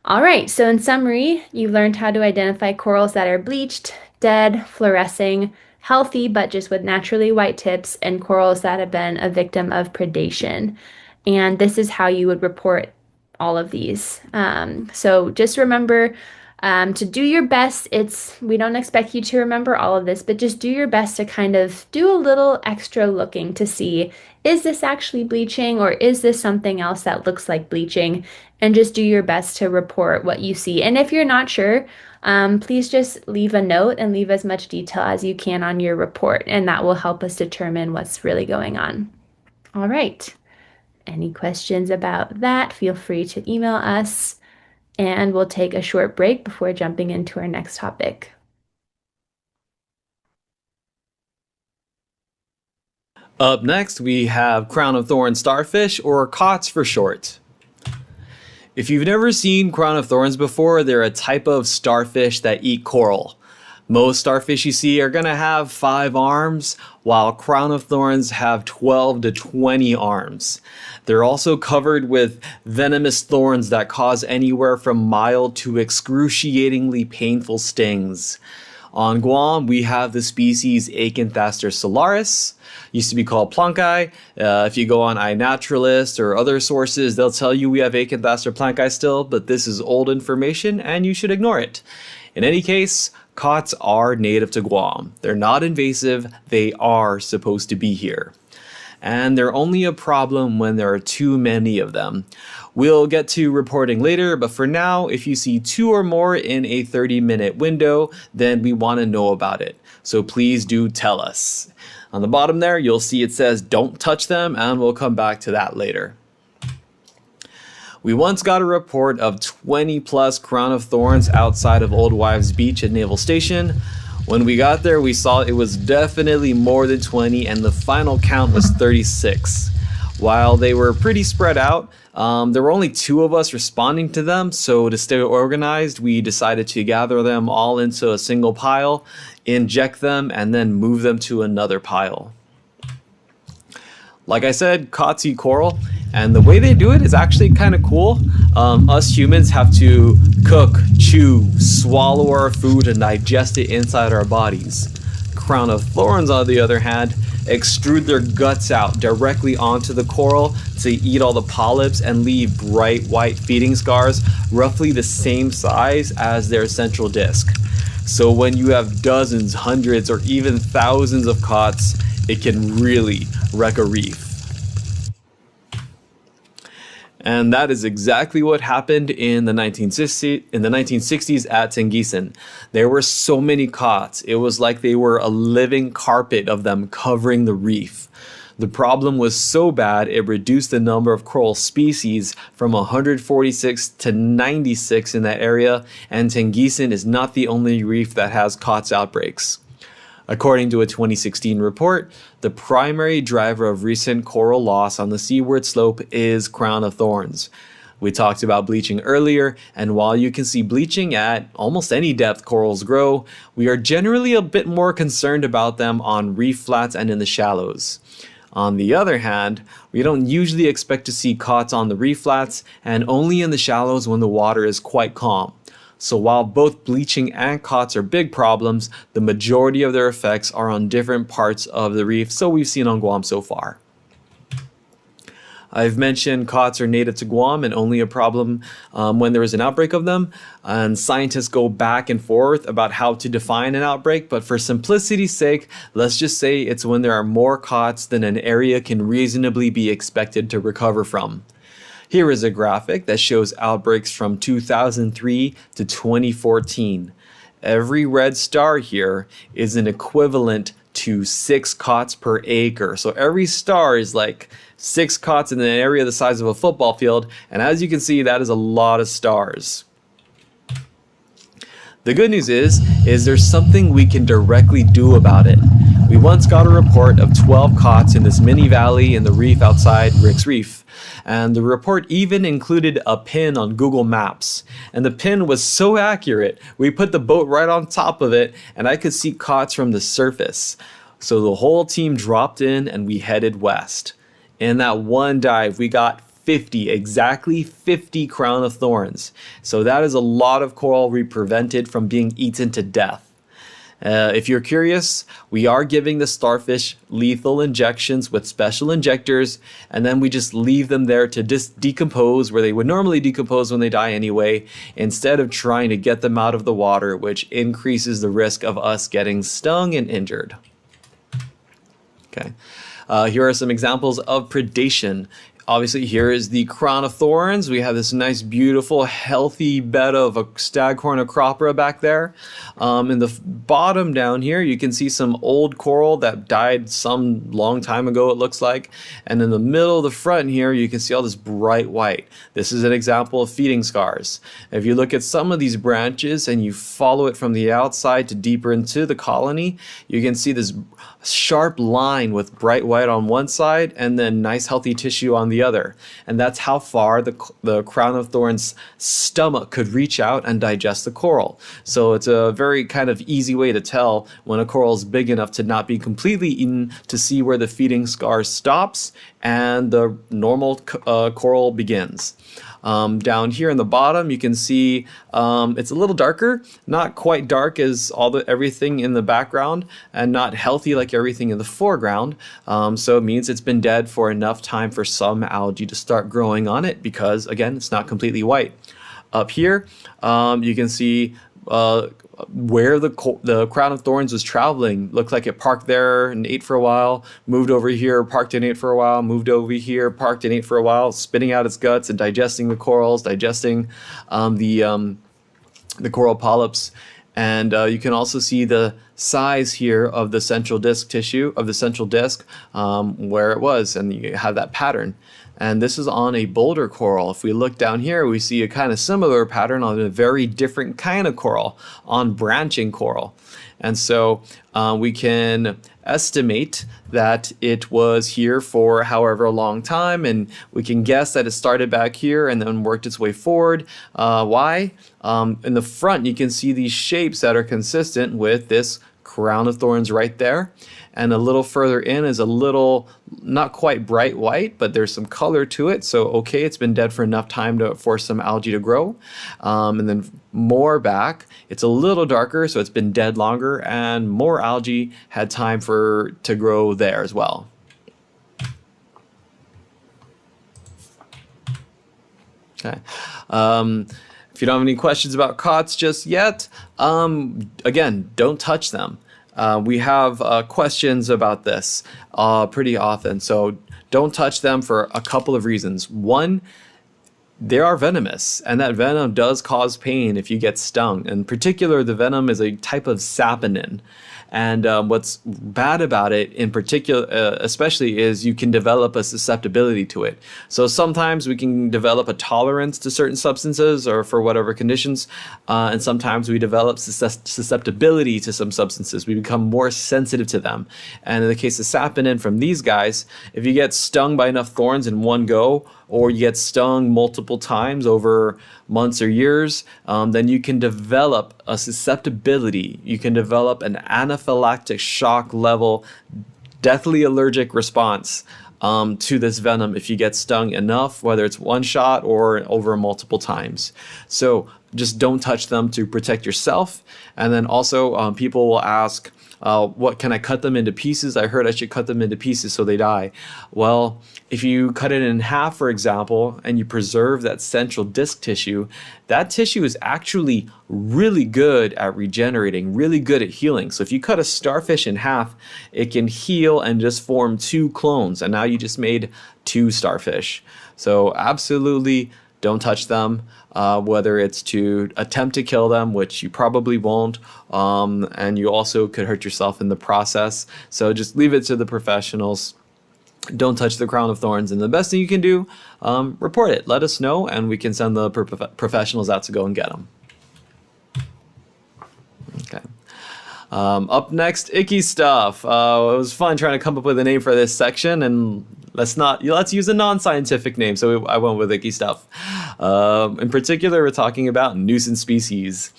All right, so in summary, you learned how to identify corals that are bleached, dead, fluorescing, healthy but just with naturally white tips, and corals that have been a victim of predation. And this is how you would report all of these. So just remember to do your best. We don't expect you to remember all of this, but just do your best to kind of do a little extra looking to see, is this actually bleaching or is this something else that looks like bleaching? And just do your best to report what you see. And if you're not sure, please just leave a note and leave as much detail as you can on your report, and that will help us determine what's really going on. All right. Any questions about that? Feel free to email us, and we'll take a short break before jumping into our next topic. Up next, we have crown of thorns starfish, or COTS for short. If you've never seen crown of thorns before, they're a type of starfish that eat coral. Most starfish you see are going to have 5 arms, while crown of thorns have 12 to 20 arms. They're also covered with venomous thorns that cause anywhere from mild to excruciatingly painful stings. On Guam, we have the species Acanthaster solaris, used to be called plankai. If you go on iNaturalist or other sources, they'll tell you we have Acanthaster plankai still, but this is old information and you should ignore it. In any case, COTS are native to Guam. They're not invasive, they are supposed to be here. And they're only a problem when there are too many of them. We'll get to reporting later, but for now, if you see 2 or more in a 30-minute window, then we want to know about it. So please do tell us. On the bottom there, you'll see it says don't touch them, and we'll come back to that later. We once got a report of 20 plus crown of thorns outside of Old Wives Beach at Naval Station. When we got there, we saw it was definitely more than 20, and the final count was 36. While they were pretty spread out, there were only 2 of us responding to them, so to stay organized, we decided to gather them all into a single pile, inject them, and then move them to another pile. Like I said, cots eat coral, and the way they do it is actually kind of cool. Us humans have to cook, chew, swallow our food, and digest it inside our bodies. Crown of thorns, on the other hand, extrude their guts out directly onto the coral to eat all the polyps and leave bright white feeding scars roughly the same size as their central disc. So when you have dozens, hundreds, or even thousands of cots, it can really wreck a reef. And that is exactly what happened in the 1960s at Tengisin. There were so many cots. It was like they were a living carpet of them covering the reef. The problem was so bad it reduced the number of coral species from 146 to 96 in that area, and Tengisin is not the only reef that has COTS outbreaks. According to a 2016 report, the primary driver of recent coral loss on the seaward slope is crown of thorns. We talked about bleaching earlier, and while you can see bleaching at almost any depth corals grow, we are generally a bit more concerned about them on reef flats and in the shallows. On the other hand, we don't usually expect to see COTS on the reef flats and only in the shallows when the water is quite calm. So while both bleaching and COTS are big problems, the majority of their effects are on different parts of the reef, so we've seen on Guam so far. I've mentioned COTS are native to Guam and only a problem when there is an outbreak of them, and scientists go back and forth about how to define an outbreak, but for simplicity's sake, let's just say it's when there are more COTS than an area can reasonably be expected to recover from. Here is a graphic that shows outbreaks from 2003 to 2014. Every red star here is an equivalent to 6 COTS per acre. So every star is like 6 COTS in an area the size of a football field. And as you can see, that is a lot of stars. The good news is there's something we can directly do about it. We once got a report of 12 COTS in this mini valley in the reef outside Rick's Reef. And the report even included a pin on Google Maps. And the pin was so accurate, we put the boat right on top of it and I could see COTS from the surface. So the whole team dropped in and we headed west. In that one dive, we got 50, exactly 50 crown of thorns. So that is a lot of coral we prevented from being eaten to death. If you're curious, we are giving the starfish lethal injections with special injectors, and then we just leave them there to decompose where they would normally decompose when they die anyway, instead of trying to get them out of the water, which increases the risk of us getting stung and injured. Okay, here are some examples of predation. Obviously, here is the crown of thorns. We have this nice, beautiful, healthy bed of a staghorn acropora back there. In the bottom down here, you can see some old coral that died some long time ago, it looks like. And in the middle of the front here, you can see all this bright white. This is an example of feeding scars. If you look at some of these branches and you follow it from the outside to deeper into the colony, you can see this sharp line with bright white on one side and then nice healthy tissue on the other. And that's how far the crown of thorns stomach could reach out and digest the coral. So it's a very kind of easy way to tell when a coral is big enough to not be completely eaten, to see where the feeding scar stops and the normal coral begins. Down here in the bottom, you can see it's a little darker, not quite dark as everything in the background, and not healthy like everything in the foreground. So it means it's been dead for enough time for some algae to start growing on it, because again, it's not completely white. Up here, you can see where the crown of thorns was traveling. Looked like it parked there and ate for a while, moved over here, parked and ate for a while, moved over here, parked and ate for a while, spitting out its guts and digesting the corals, digesting the coral polyps. And you can also see the size here of the central disc tissue, of the central disc, where it was, and you have that pattern. And this is on a boulder coral. If we look down here, we see a kind of similar pattern on a very different kind of coral, on branching coral. And so we can estimate that it was here for however long time, and we can guess that it started back here and then worked its way forward. Why? In the front, you can see these shapes that are consistent with this crown of thorns right there. And a little further in is a little, not quite bright white, but there's some color to it. So, okay, it's been dead for enough time for some algae to grow. And then more back, it's a little darker, so it's been dead longer, and more algae had time to grow there as well. Okay. If you don't have any questions about cots just yet, again, don't touch them. We have questions about this pretty often, so don't touch them for a couple of reasons. One, they are venomous, and that venom does cause pain if you get stung. In particular, the venom is a type of saponin. And what's bad about it in particular, especially, is you can develop a susceptibility to it. So sometimes we can develop a tolerance to certain substances or for whatever conditions. And sometimes we develop susceptibility to some substances. We become more sensitive to them. And in the case of saponin from these guys, if you get stung by enough thorns in one go, or you get stung multiple times over months or years, then you can develop a susceptibility. You can develop an anaphylactic shock level, deathly allergic response to this venom if you get stung enough, whether it's one shot or over multiple times. So just don't touch them to protect yourself. And then also people will ask, what can I cut them into pieces? I heard I should cut them into pieces so they die. Well, if you cut it in half, for example, and you preserve that central disc tissue, that tissue is actually really good at regenerating, really good at healing. So if you cut a starfish in half, it can heal and just form 2 clones, and now you just made 2 starfish. So absolutely don't touch them, whether it's to attempt to kill them, which you probably won't, and you also could hurt yourself in the process. So just leave it to the professionals. Don't touch the crown of thorns, and the best thing you can do, report it. Let us know, and we can send the professionals out to go and get them. Okay. Up next, icky stuff. It was fun trying to come up with a name for this section, and let's use a non-scientific name. So I went with icky stuff. In particular, we're talking about nuisance species.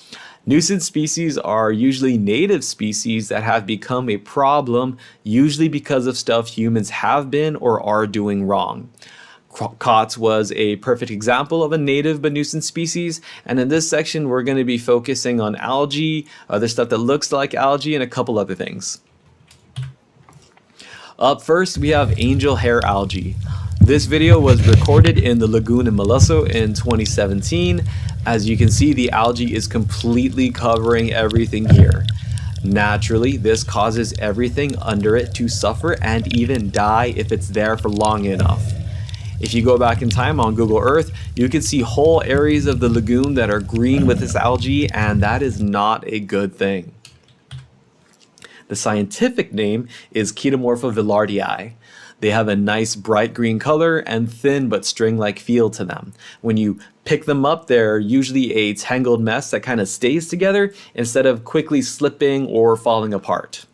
Nuisance species are usually native species that have become a problem, usually because of stuff humans have been or are doing wrong. Cots was a perfect example of a native but nuisance species, and in this section we're going to be focusing on algae, other stuff that looks like algae, and a couple other things. Up first, we have angel hair algae. This video was recorded in the lagoon in Molluso in 2017. As you can see, the algae is completely covering everything here. Naturally, this causes everything under it to suffer and even die if it's there for long enough. If you go back in time on Google Earth, you can see whole areas of the lagoon that are green with this algae, and that is not a good thing. The scientific name is Chaetomorpha villardii. They have a nice bright green color and thin but string-like feel to them. When you pick them up, they're usually a tangled mess that kind of stays together instead of quickly slipping or falling apart.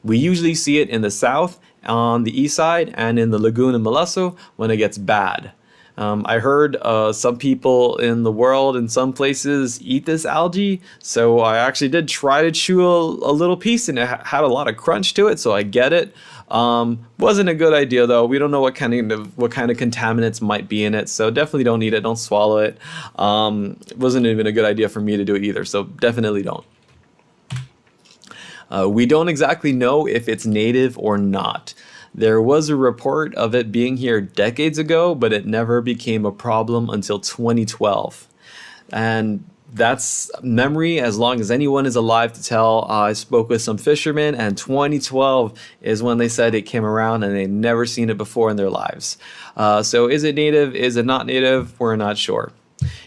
We usually see it in the south, on the east side, and in the lagoon in Molluso when it gets bad. I heard some people in the world in some places eat this algae, so I actually did try to chew a little piece, and it had a lot of crunch to it, so I get it. Wasn't a good idea though. We don't know what kind of contaminants might be in it, so definitely don't eat it, don't swallow it. Wasn't even a good idea for me to do it either, so definitely don't. We don't exactly know if it's native or not. There was a report of it being here decades ago, but it never became a problem until 2012. And that's memory as long as anyone is alive to tell. I spoke with some fishermen, and 2012 is when they said it came around, and they'd never seen it before in their lives. So is it native? Is it not native? We're not sure.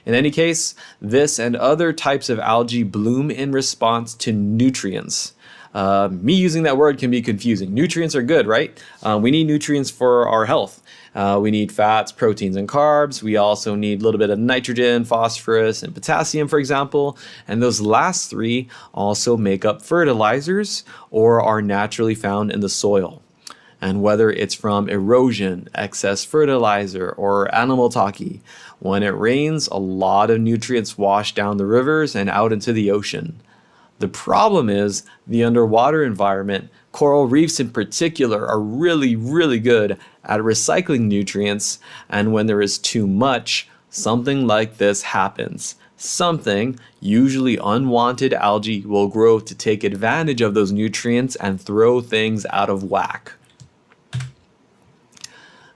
In any case, this and other types of algae bloom in response to nutrients. Me using that word can be confusing. Nutrients are good, right? We need nutrients for our health. We need fats, proteins, and carbs. We also need a little bit of nitrogen, phosphorus, and potassium, for example. And those last three also make up fertilizers or are naturally found in the soil. And whether it's from erosion, excess fertilizer, or animal talkie, when it rains, a lot of nutrients wash down the rivers and out into the ocean. The problem is the underwater environment, coral reefs in particular, are really, really good at recycling nutrients, and when there is too much, something like this happens. Something, usually unwanted algae, will grow to take advantage of those nutrients and throw things out of whack.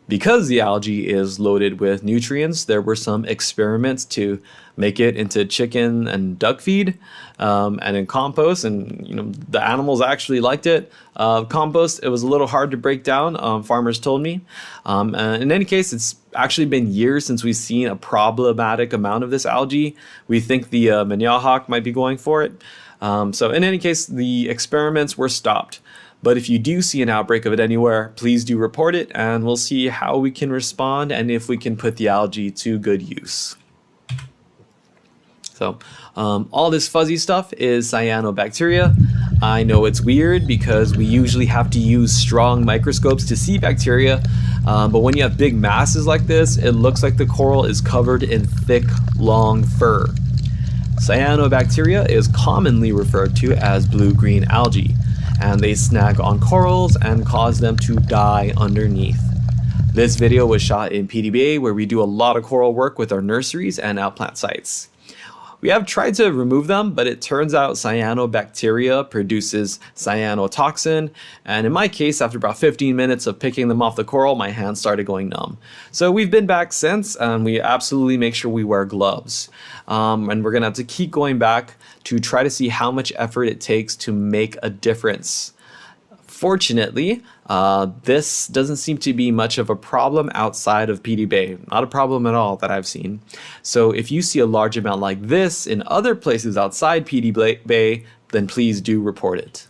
Because the algae is loaded with nutrients, there were some experiments to make it into chicken and duck feed and in compost, and the animals actually liked it. Compost, it was a little hard to break down, farmers told me. In any case, it's actually been years since we've seen a problematic amount of this algae. We think the Manihawk might be going for it. So in any case, the experiments were stopped. But if you do see an outbreak of it anywhere, please do report it, and we'll see how we can respond and if we can put the algae to good use. So all this fuzzy stuff is cyanobacteria. I know it's weird because we usually have to use strong microscopes to see bacteria, but when you have big masses like this, it looks like the coral is covered in thick, long fur. Cyanobacteria is commonly referred to as blue-green algae, and they snag on corals and cause them to die underneath. This video was shot in PDBA, where we do a lot of coral work with our nurseries and outplant sites. We have tried to remove them, but it turns out cyanobacteria produces cyanotoxin, and in my case, after about 15 minutes of picking them off the coral, my hands started going numb. So we've been back since, and we absolutely make sure we wear gloves. And we're gonna have to keep going back to try to see how much effort it takes to make a difference. Fortunately, this doesn't seem to be much of a problem outside of PD Bay. Not a problem at all that I've seen. So if you see a large amount like this in other places outside PD Bay, then please do report it.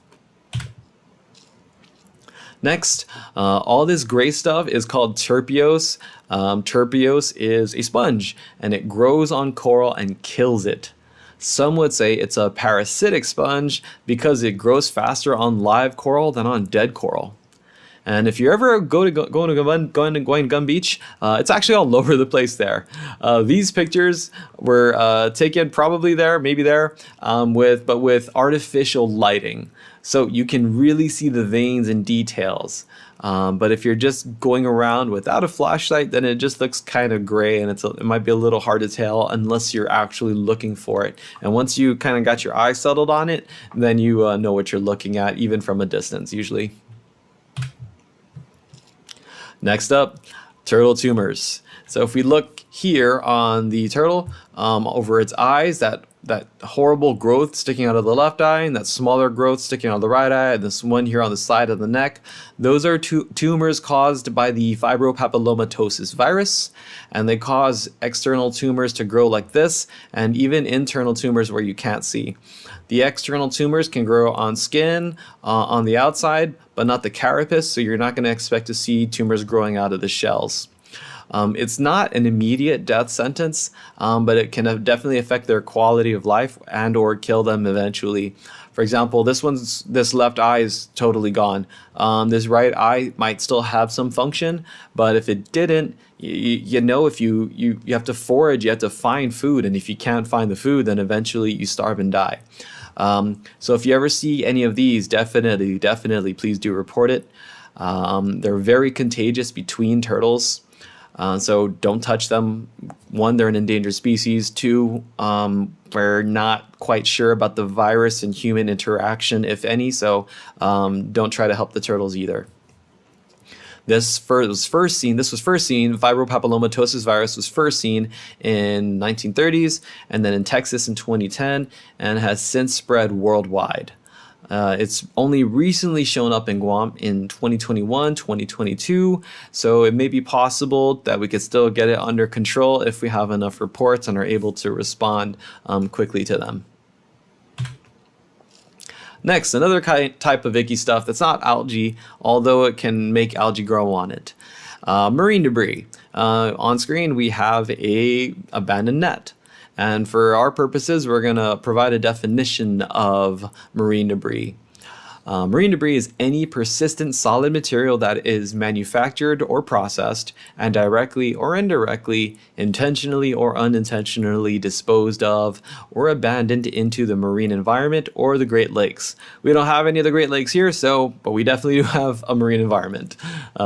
Next, all this gray stuff is called terpiose. Terpiose is a sponge, and it grows on coral and kills it. Some would say it's a parasitic sponge because it grows faster on live coral than on dead coral. And if you ever going to Gun Beach, it's actually all over the place there. These pictures were taken probably there, maybe there, with artificial lighting. So you can really see the veins and details. But if you're just going around without a flashlight, then it just looks kind of gray, and it might be a little hard to tell unless you're actually looking for it. And once you kind of got your eyes settled on it, then you know what you're looking at, even from a distance usually. Next up, turtle tumors. So if we look here on the turtle, over its eyes, that horrible growth sticking out of the left eye, and that smaller growth sticking out of the right eye, and this one here on the side of the neck, those are tumors caused by the fibropapillomatosis virus, and they cause external tumors to grow like this, and even internal tumors where you can't see. The external tumors can grow on skin, on the outside, but not the carapace, so you're not going to expect to see tumors growing out of the shells. It's not an immediate death sentence, but it can definitely affect their quality of life and or kill them eventually. For example, this left eye is totally gone. This right eye might still have some function, but if it didn't, if you have to forage, you have to find food, and if you can't find the food, then eventually you starve and die. So if you ever see any of these, definitely please do report it. They're very contagious between turtles. So don't touch them. One, they're an endangered species. Two, we're not quite sure about the virus and human interaction, if any, so don't try to help the turtles either. This was first seen, fibropapillomatosis virus was first seen in 1930s, and then in Texas in 2010, and has since spread worldwide. It's only recently shown up in Guam in 2021, 2022, so it may be possible that we could still get it under control if we have enough reports and are able to respond quickly to them. Next, another type of icky stuff that's not algae, although it can make algae grow on it. Marine debris. On screen, we have a abandoned net. And for our purposes, we're going to provide a definition of marine debris. Marine debris is any persistent solid material that is manufactured or processed and directly or indirectly, intentionally or unintentionally disposed of or abandoned into the marine environment or the Great Lakes. We don't have any of the Great Lakes here, but we definitely do have a marine environment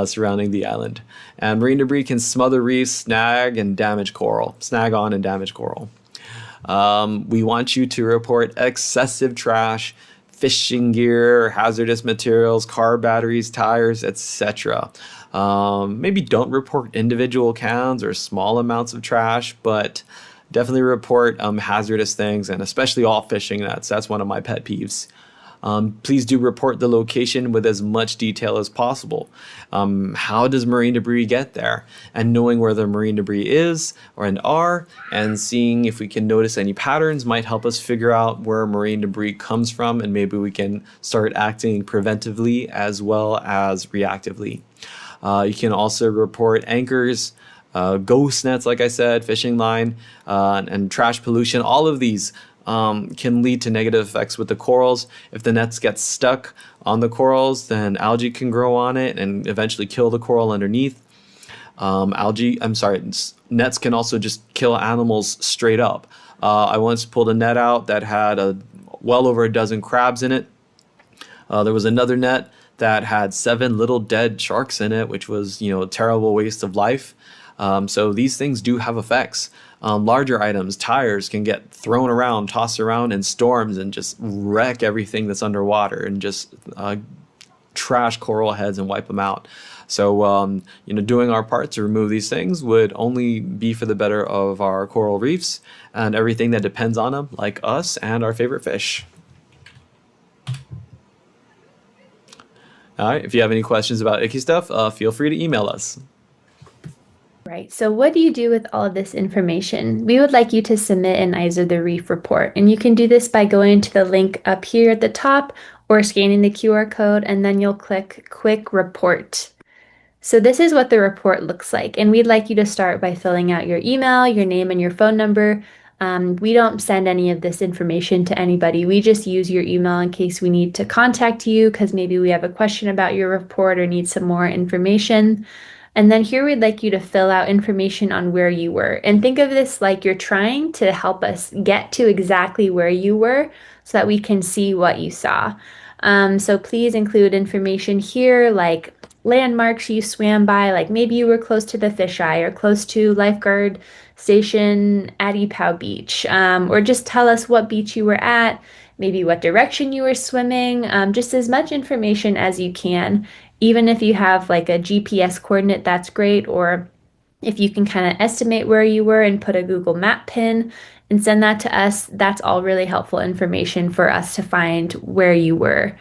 surrounding the island. And marine debris can smother reefs, snag on and damage coral. We want you to report excessive trash, fishing gear, hazardous materials, car batteries, tires, etc. Maybe don't report individual cans or small amounts of trash, but definitely report hazardous things, and especially all fishing nets. That's one of my pet peeves. Please do report the location with as much detail as possible. How does marine debris get there? And knowing where the marine debris is and seeing if we can notice any patterns might help us figure out where marine debris comes from, and maybe we can start acting preventively as well as reactively. You can also report anchors, ghost nets, like I said, fishing line, and trash pollution. All of these can lead to negative effects with the corals. If the nets get stuck on the corals, then algae can grow on it and eventually kill the coral underneath. Nets can also just kill animals straight up. I once pulled a net out that had well over a dozen crabs in it. There was another net that had 7 little dead sharks in it, which was, a terrible waste of life. So these things do have effects. Larger items, tires, can get thrown around, tossed around in storms and just wreck everything that's underwater and just trash coral heads and wipe them out. So, doing our part to remove these things would only be for the better of our coral reefs and everything that depends on them, like us and our favorite fish. All right, if you have any questions about icky stuff, feel free to email us. Right. So what do you do with all of this information? We would like you to submit an Eyes of the Reef report, and you can do this by going to the link up here at the top or scanning the QR code, and then you'll click Quick Report. So this is what the report looks like, and we'd like you to start by filling out your email, your name, and your phone number. We don't send any of this information to anybody. We just use your email in case we need to contact you because maybe we have a question about your report or need some more information. And then here we'd like you to fill out information on where you were. And think of this like you're trying to help us get to exactly where you were so that we can see what you saw. So please include information here like landmarks you swam by, like maybe you were close to the fisheye or close to lifeguard station at Ipoh Beach, or just tell us what beach you were at, maybe what direction you were swimming, just as much information as you can. Even if you have like a GPS coordinate, that's great. Or if you can kind of estimate where you were and put a Google Map pin and send that to us, that's all really helpful information for us to find where you were.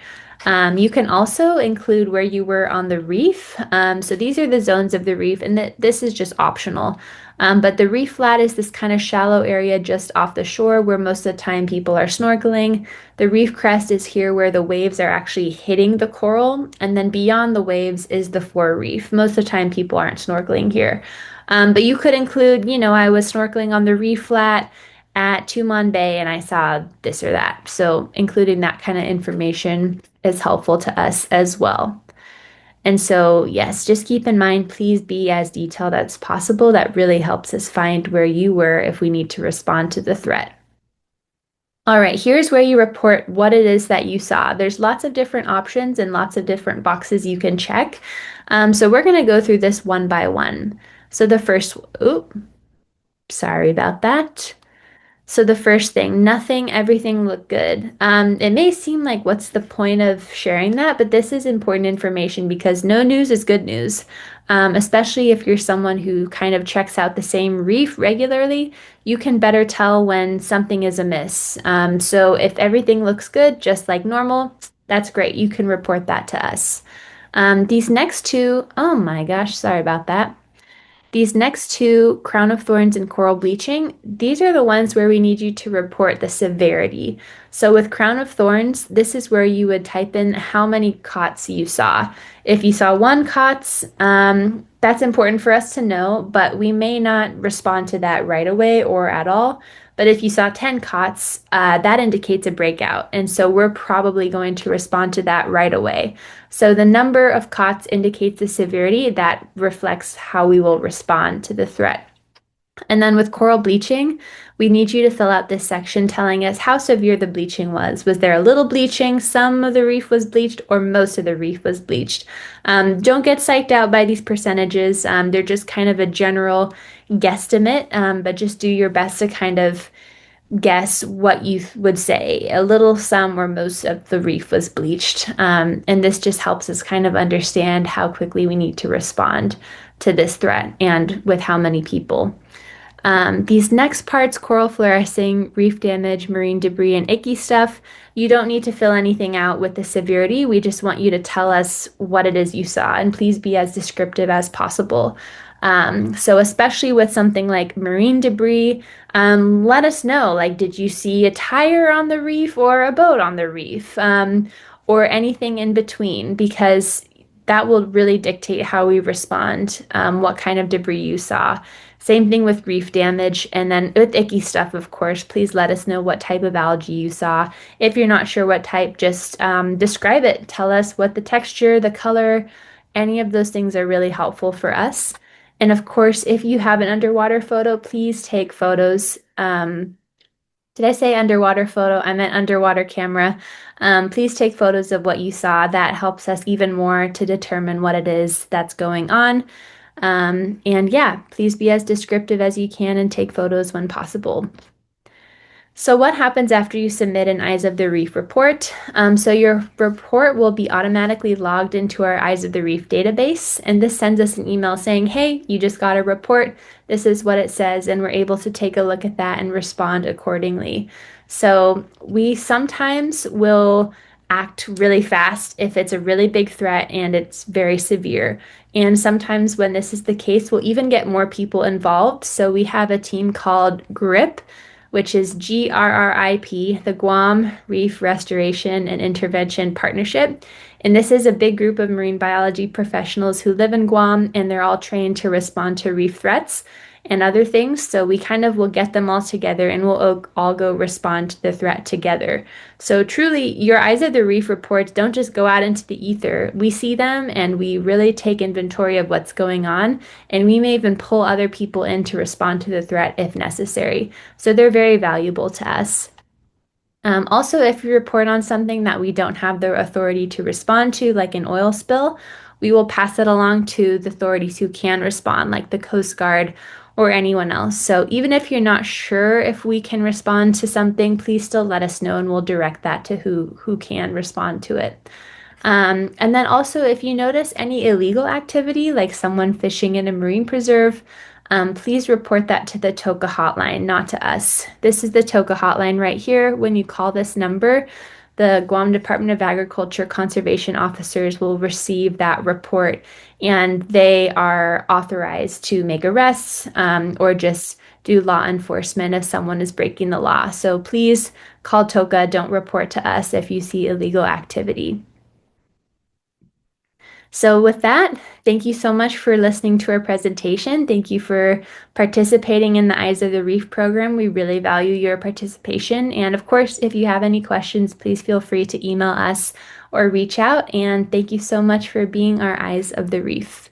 You can also include where you were on the reef. So these are the zones of the reef, and this is just optional. But the reef flat is this kind of shallow area just off the shore where most of the time people are snorkeling. The reef crest is here where the waves are actually hitting the coral, and then beyond the waves is the fore reef. Most of the time people aren't snorkeling here. But you could include, I was snorkeling on the reef flat at Tumon Bay and I saw this or that. So including that kind of information is helpful to us as well. And so, yes, just keep in mind, please be as detailed as possible. That really helps us find where you were if we need to respond to the threat. All right, here's where you report what it is that you saw. There's lots of different options and lots of different boxes you can check. So we're going to go through this one by one. So the first, sorry about that. So the first thing, nothing, everything looked good. It may seem like what's the point of sharing that, but this is important information because no news is good news. Especially if you're someone who kind of checks out the same reef regularly, you can better tell when something is amiss. So if everything looks good, just like normal, that's great. You can report that to us. These next two, oh my gosh, sorry about that. These next two, crown of thorns and coral bleaching, these are the ones where we need you to report the severity. So with crown of thorns, this is where you would type in how many cots you saw. If you saw 1 COTS, That's important for us to know, but we may not respond to that right away or at all. But if you saw 10 cots, that indicates a breakout. And so we're probably going to respond to that right away. So the number of cots indicates the severity that reflects how we will respond to the threat. And then with coral bleaching, we need you to fill out this section telling us how severe the bleaching was. Was there a little bleaching, some of the reef was bleached, or most of the reef was bleached? Don't get psyched out by these percentages. They're just kind of a general guesstimate, but just do your best to kind of guess what you would say. A little, some, or most of the reef was bleached. And this just helps us kind of understand how quickly we need to respond to this threat and with how many people. These next parts, coral fluorescing, reef damage, marine debris, and icky stuff, you don't need to fill anything out with the severity. We just want you to tell us what it is you saw, and please be as descriptive as possible. So especially with something like marine debris, let us know, like, did you see a tire on the reef or a boat on the reef? Or anything in between, because that will really dictate how we respond, what kind of debris you saw. Same thing with reef damage. And then with icky stuff, of course, please let us know what type of algae you saw. If you're not sure what type, just describe it. Tell us what the texture, the color, any of those things are really helpful for us. And of course, if you have an underwater photo, please take photos. Did I say underwater photo? I meant underwater camera. Please take photos of what you saw. That helps us even more to determine what it is that's going on. And yeah, please be as descriptive as you can and take photos when possible. So what happens after you submit an Eyes of the Reef report? So your report will be automatically logged into our Eyes of the Reef database, and this sends us an email saying, hey, you just got a report. This is what it says, and we're able to take a look at that and respond accordingly. So we sometimes will act really fast if it's a really big threat and it's very severe. And sometimes when this is the case, we'll even get more people involved. So we have a team called GRIP, which is GRRIP, the Guam Reef Restoration and Intervention Partnership. And this is a big group of marine biology professionals who live in Guam, and they're all trained to respond to reef threats and other things. So we kind of will get them all together and we'll all go respond to the threat together. So truly, your Eyes of the Reef reports don't just go out into the ether. We see them and we really take inventory of what's going on, and we may even pull other people in to respond to the threat if necessary. So they're very valuable to us. Also, if you report on something that we don't have the authority to respond to, like an oil spill, we will pass it along to the authorities who can respond, like the Coast Guard or anyone else. So even if you're not sure if we can respond to something, please still let us know and we'll direct that to who can respond to it. And then also, if you notice any illegal activity, like someone fishing in a marine preserve, please report that to the TOCA hotline, not to us. This is the TOCA hotline right here. When you call this number, the Guam Department of Agriculture conservation officers will receive that report, and they are authorized to make arrests or just do law enforcement if someone is breaking the law. So please call TOCA. Don't report to us if you see illegal activity. So with that, thank you so much for listening to our presentation. Thank you for participating in the Eyes of the Reef program. We really value your participation. And of course, if you have any questions, please feel free to email us or reach out. And thank you so much for being our Eyes of the Reef.